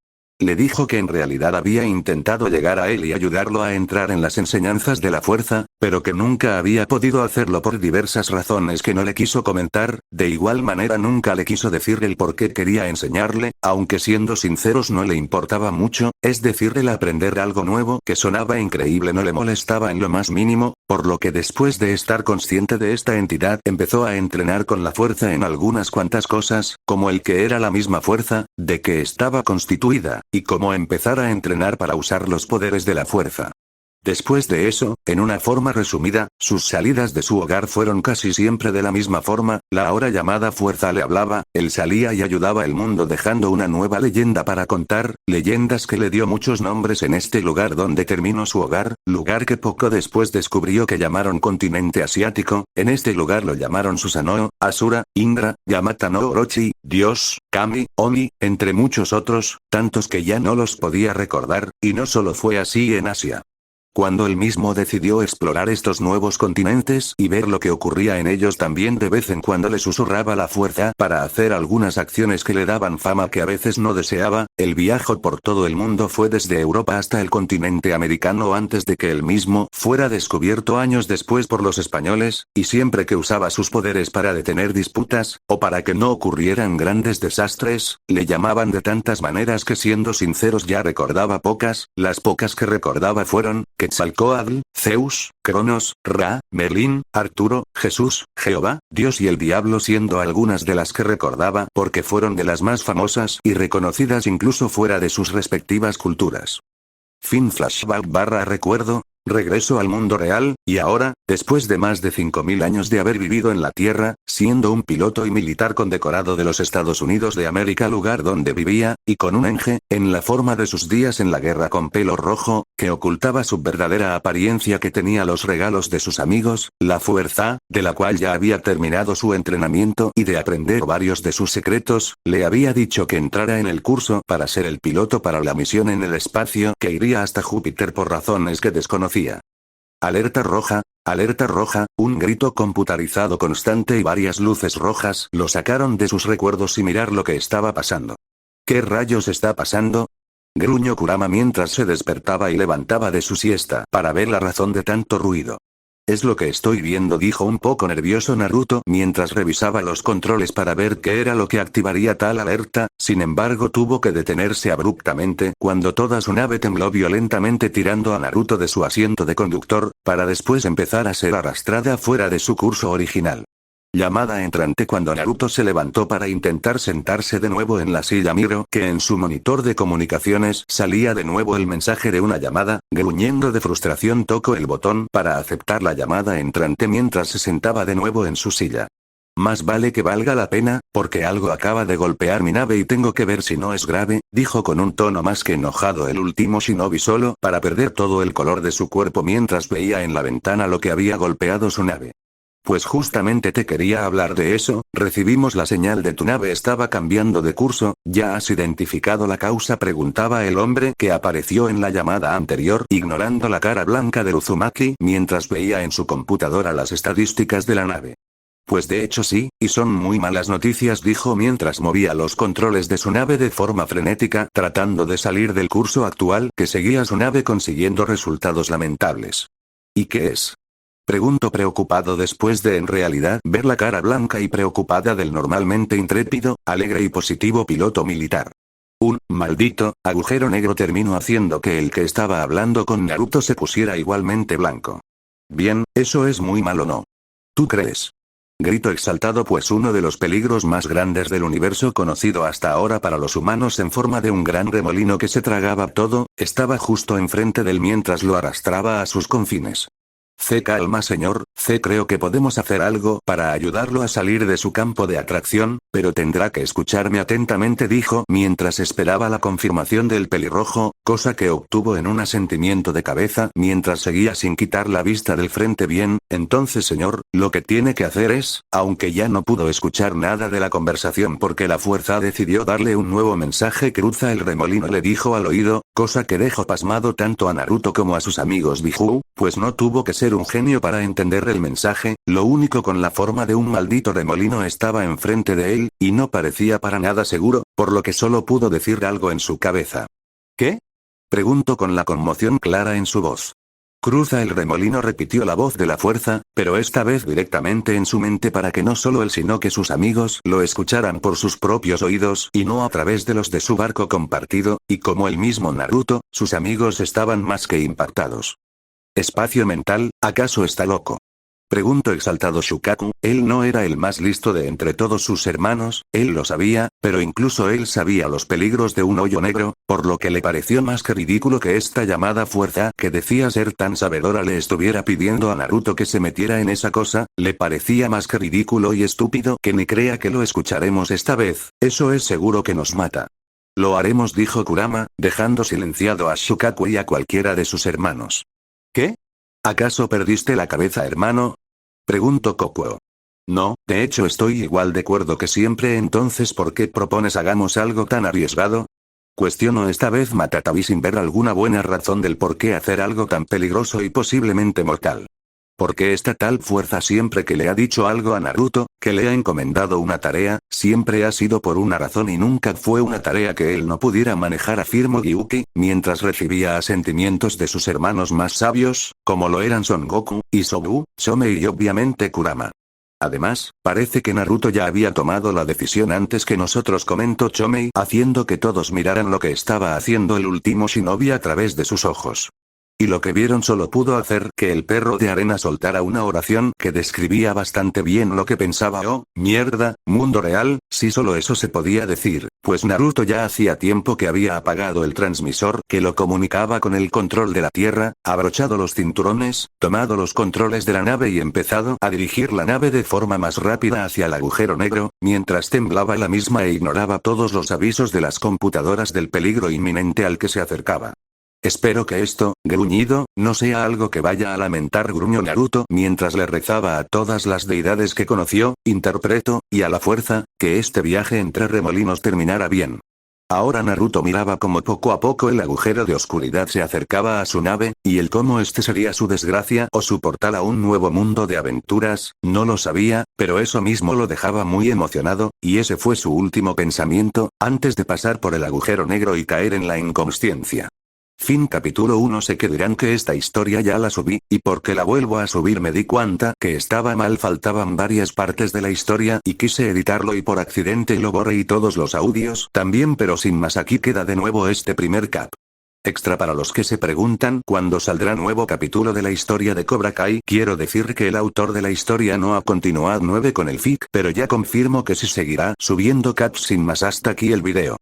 Le dijo que en realidad había intentado llegar a él y ayudarlo a entrar en las enseñanzas de la fuerza, pero que nunca había podido hacerlo por diversas razones que no le quiso comentar, de igual manera nunca le quiso decir el por qué quería enseñarle, aunque siendo sinceros no le importaba mucho, es decir el aprender algo nuevo que sonaba increíble no le molestaba en lo más mínimo, por lo que después de estar consciente de esta entidad empezó a entrenar con la fuerza en algunas cuantas cosas, como el que era la misma fuerza, de que estaba constituida, y cómo empezar a entrenar para usar los poderes de la fuerza. Después de eso, en una forma resumida, sus salidas de su hogar fueron casi siempre de la misma forma, la ahora llamada fuerza le hablaba, él salía y ayudaba al mundo dejando una nueva leyenda para contar, leyendas que le dio muchos nombres en este lugar donde terminó su hogar, lugar que poco después descubrió que llamaron continente asiático, en este lugar lo llamaron Susanoo, Asura, Indra, Yamata no Orochi, Dios, Kami, Oni, entre muchos otros, tantos que ya no los podía recordar, y no solo fue así en Asia. Cuando él mismo decidió explorar estos nuevos continentes y ver lo que ocurría en ellos también de vez en cuando le susurraba la fuerza para hacer algunas acciones que le daban fama que a veces no deseaba, el viaje por todo el mundo fue desde Europa hasta el continente americano antes de que él mismo fuera descubierto años después por los españoles, y siempre que usaba sus poderes para detener disputas, o para que no ocurrieran grandes desastres, le llamaban de tantas maneras que siendo sinceros ya recordaba pocas, las pocas que recordaba fueron Quetzalcóatl, Zeus, Cronos, Ra, Merlín, Arturo, Jesús, Jehová, Dios y el diablo, siendo algunas de las que recordaba porque fueron de las más famosas y reconocidas incluso fuera de sus respectivas culturas. Fin flashback / recuerdo. Regreso al mundo real, y ahora, después de más de 5000 años de haber vivido en la Tierra, siendo un piloto y militar condecorado de los Estados Unidos de América, lugar donde vivía, y con un enge, en la forma de sus días en la guerra con pelo rojo, que ocultaba su verdadera apariencia, que tenía los regalos de sus amigos, la fuerza, de la cual ya había terminado su entrenamiento y de aprender varios de sus secretos, le había dicho que entrara en el curso para ser el piloto para la misión en el espacio que iría hasta Júpiter por razones que desconocía. Alerta roja, un grito computarizado constante y varias luces rojas lo sacaron de sus recuerdos y mirar lo que estaba pasando. ¿Qué rayos está pasando? Gruñó Kurama mientras se despertaba y levantaba de su siesta para ver la razón de tanto ruido. Es lo que estoy viendo, dijo un poco nervioso Naruto mientras revisaba los controles para ver qué era lo que activaría tal alerta. Sin embargo, tuvo que detenerse abruptamente cuando toda su nave tembló violentamente, tirando a Naruto de su asiento de conductor, para después empezar a ser arrastrada fuera de su curso original. Llamada entrante. Cuando Naruto se levantó para intentar sentarse de nuevo en la silla, miró que en su monitor de comunicaciones salía de nuevo el mensaje de una llamada. Gruñendo de frustración, tocó el botón para aceptar la llamada entrante mientras se sentaba de nuevo en su silla. Más vale que valga la pena, porque algo acaba de golpear mi nave y tengo que ver si no es grave, dijo con un tono más que enojado el último shinobi, solo para perder todo el color de su cuerpo mientras veía en la ventana lo que había golpeado su nave. Pues justamente te quería hablar de eso. Recibimos la señal de tu nave estaba cambiando de curso. ¿Ya has identificado la causa?, preguntaba el hombre que apareció en la llamada anterior, ignorando la cara blanca de Uzumaki mientras veía en su computadora las estadísticas de la nave. Pues de hecho sí, y son muy malas noticias, dijo mientras movía los controles de su nave de forma frenética, tratando de salir del curso actual que seguía su nave, consiguiendo resultados lamentables. ¿Y qué es?, preguntó preocupado después de en realidad ver la cara blanca y preocupada del normalmente intrépido, alegre y positivo piloto militar. Un maldito agujero negro terminó haciendo que el que estaba hablando con Naruto se pusiera igualmente blanco. Bien, eso es muy malo, ¿no? ¿Tú crees? Gritó exaltado, pues uno de los peligros más grandes del universo conocido hasta ahora para los humanos, en forma de un gran remolino que se tragaba todo, estaba justo enfrente de él mientras lo arrastraba a sus confines. Calma señor, creo que podemos hacer algo para ayudarlo a salir de su campo de atracción, pero tendrá que escucharme atentamente, dijo mientras esperaba la confirmación del pelirrojo, cosa que obtuvo en un asentimiento de cabeza mientras seguía sin quitar la vista del frente. Bien, entonces señor, lo que tiene que hacer es, aunque ya no pudo escuchar nada de la conversación porque la fuerza decidió darle un nuevo mensaje, cruza el remolino, le dijo al oído, cosa que dejó pasmado tanto a Naruto como a sus amigos Biju, pues no tuvo que ser un genio para entender el mensaje. Lo único con la forma de un maldito remolino estaba enfrente de él, y no parecía para nada seguro, por lo que solo pudo decir algo en su cabeza. ¿Qué?, preguntó con la conmoción clara en su voz. Cruza el remolino, repitió la voz de la fuerza, pero esta vez directamente en su mente para que no solo él sino que sus amigos lo escucharan por sus propios oídos y no a través de los de su barco compartido, y como el mismo Naruto, sus amigos estaban más que impactados. ¿Espacio mental? ¿Acaso está loco?, preguntó exaltado Shukaku. Él no era el más listo de entre todos sus hermanos, él lo sabía, pero incluso él sabía los peligros de un hoyo negro, por lo que le pareció más que ridículo que esta llamada fuerza, que decía ser tan sabedora, le estuviera pidiendo a Naruto que se metiera en esa cosa. Le parecía más que ridículo y estúpido que ni crea que lo escucharemos esta vez, eso es seguro que nos mata. Lo haremos, dijo Kurama, dejando silenciado a Shukaku y a cualquiera de sus hermanos. ¿Qué? ¿Acaso perdiste la cabeza, hermano?, preguntó Kokuo. No, de hecho estoy igual de cuerdo que siempre. Entonces ¿por qué propones hagamos algo tan arriesgado?, cuestionó esta vez Matatabi sin ver alguna buena razón del por qué hacer algo tan peligroso y posiblemente mortal. ¿Por qué esta tal fuerza? Siempre que le ha dicho algo a Naruto, que le ha encomendado una tarea, siempre ha sido por una razón y nunca fue una tarea que él no pudiera manejar, afirmó Gyuki, mientras recibía asentimientos de sus hermanos más sabios, como lo eran Son Goku, Isobu, Chomei y obviamente Kurama. Además, parece que Naruto ya había tomado la decisión antes que nosotros, comentó Chomei, haciendo que todos miraran lo que estaba haciendo el último shinobi a través de sus ojos. y lo que vieron solo pudo hacer que el perro de arena soltara una oración que describía bastante bien lo que pensaba. Oh, mierda, mundo real, si solo eso se podía decir, pues Naruto ya hacía tiempo que había apagado el transmisor que lo comunicaba con el control de la Tierra, abrochado los cinturones, tomado los controles de la nave y empezado a dirigir la nave de forma más rápida hacia el agujero negro, mientras temblaba la misma e ignoraba todos los avisos de las computadoras del peligro inminente al que se acercaba. Espero que esto, gruñido, no sea algo que vaya a lamentar, gruñó Naruto mientras le rezaba a todas las deidades que conoció, interpretó, y a la fuerza, que este viaje entre remolinos terminara bien. Ahora Naruto miraba como poco a poco el agujero de oscuridad se acercaba a su nave, y el cómo este sería su desgracia o su portal a un nuevo mundo de aventuras, no lo sabía, pero eso mismo lo dejaba muy emocionado, y ese fue su último pensamiento, antes de pasar por el agujero negro y caer en la inconsciencia. Fin capítulo 1. Sé que dirán que esta historia ya la subí, y porque la vuelvo a subir me di cuenta que estaba mal, faltaban varias partes de la historia y quise editarlo y por accidente lo borré y todos los audios también, pero sin más, aquí queda de nuevo este primer cap. Extra para los que se preguntan cuándo saldrá nuevo capítulo de la historia de Cobra Kai, quiero decir que el autor de la historia no ha continuado 9 con el fic, pero ya confirmo que sí seguirá subiendo caps. Sin más, hasta aquí el video.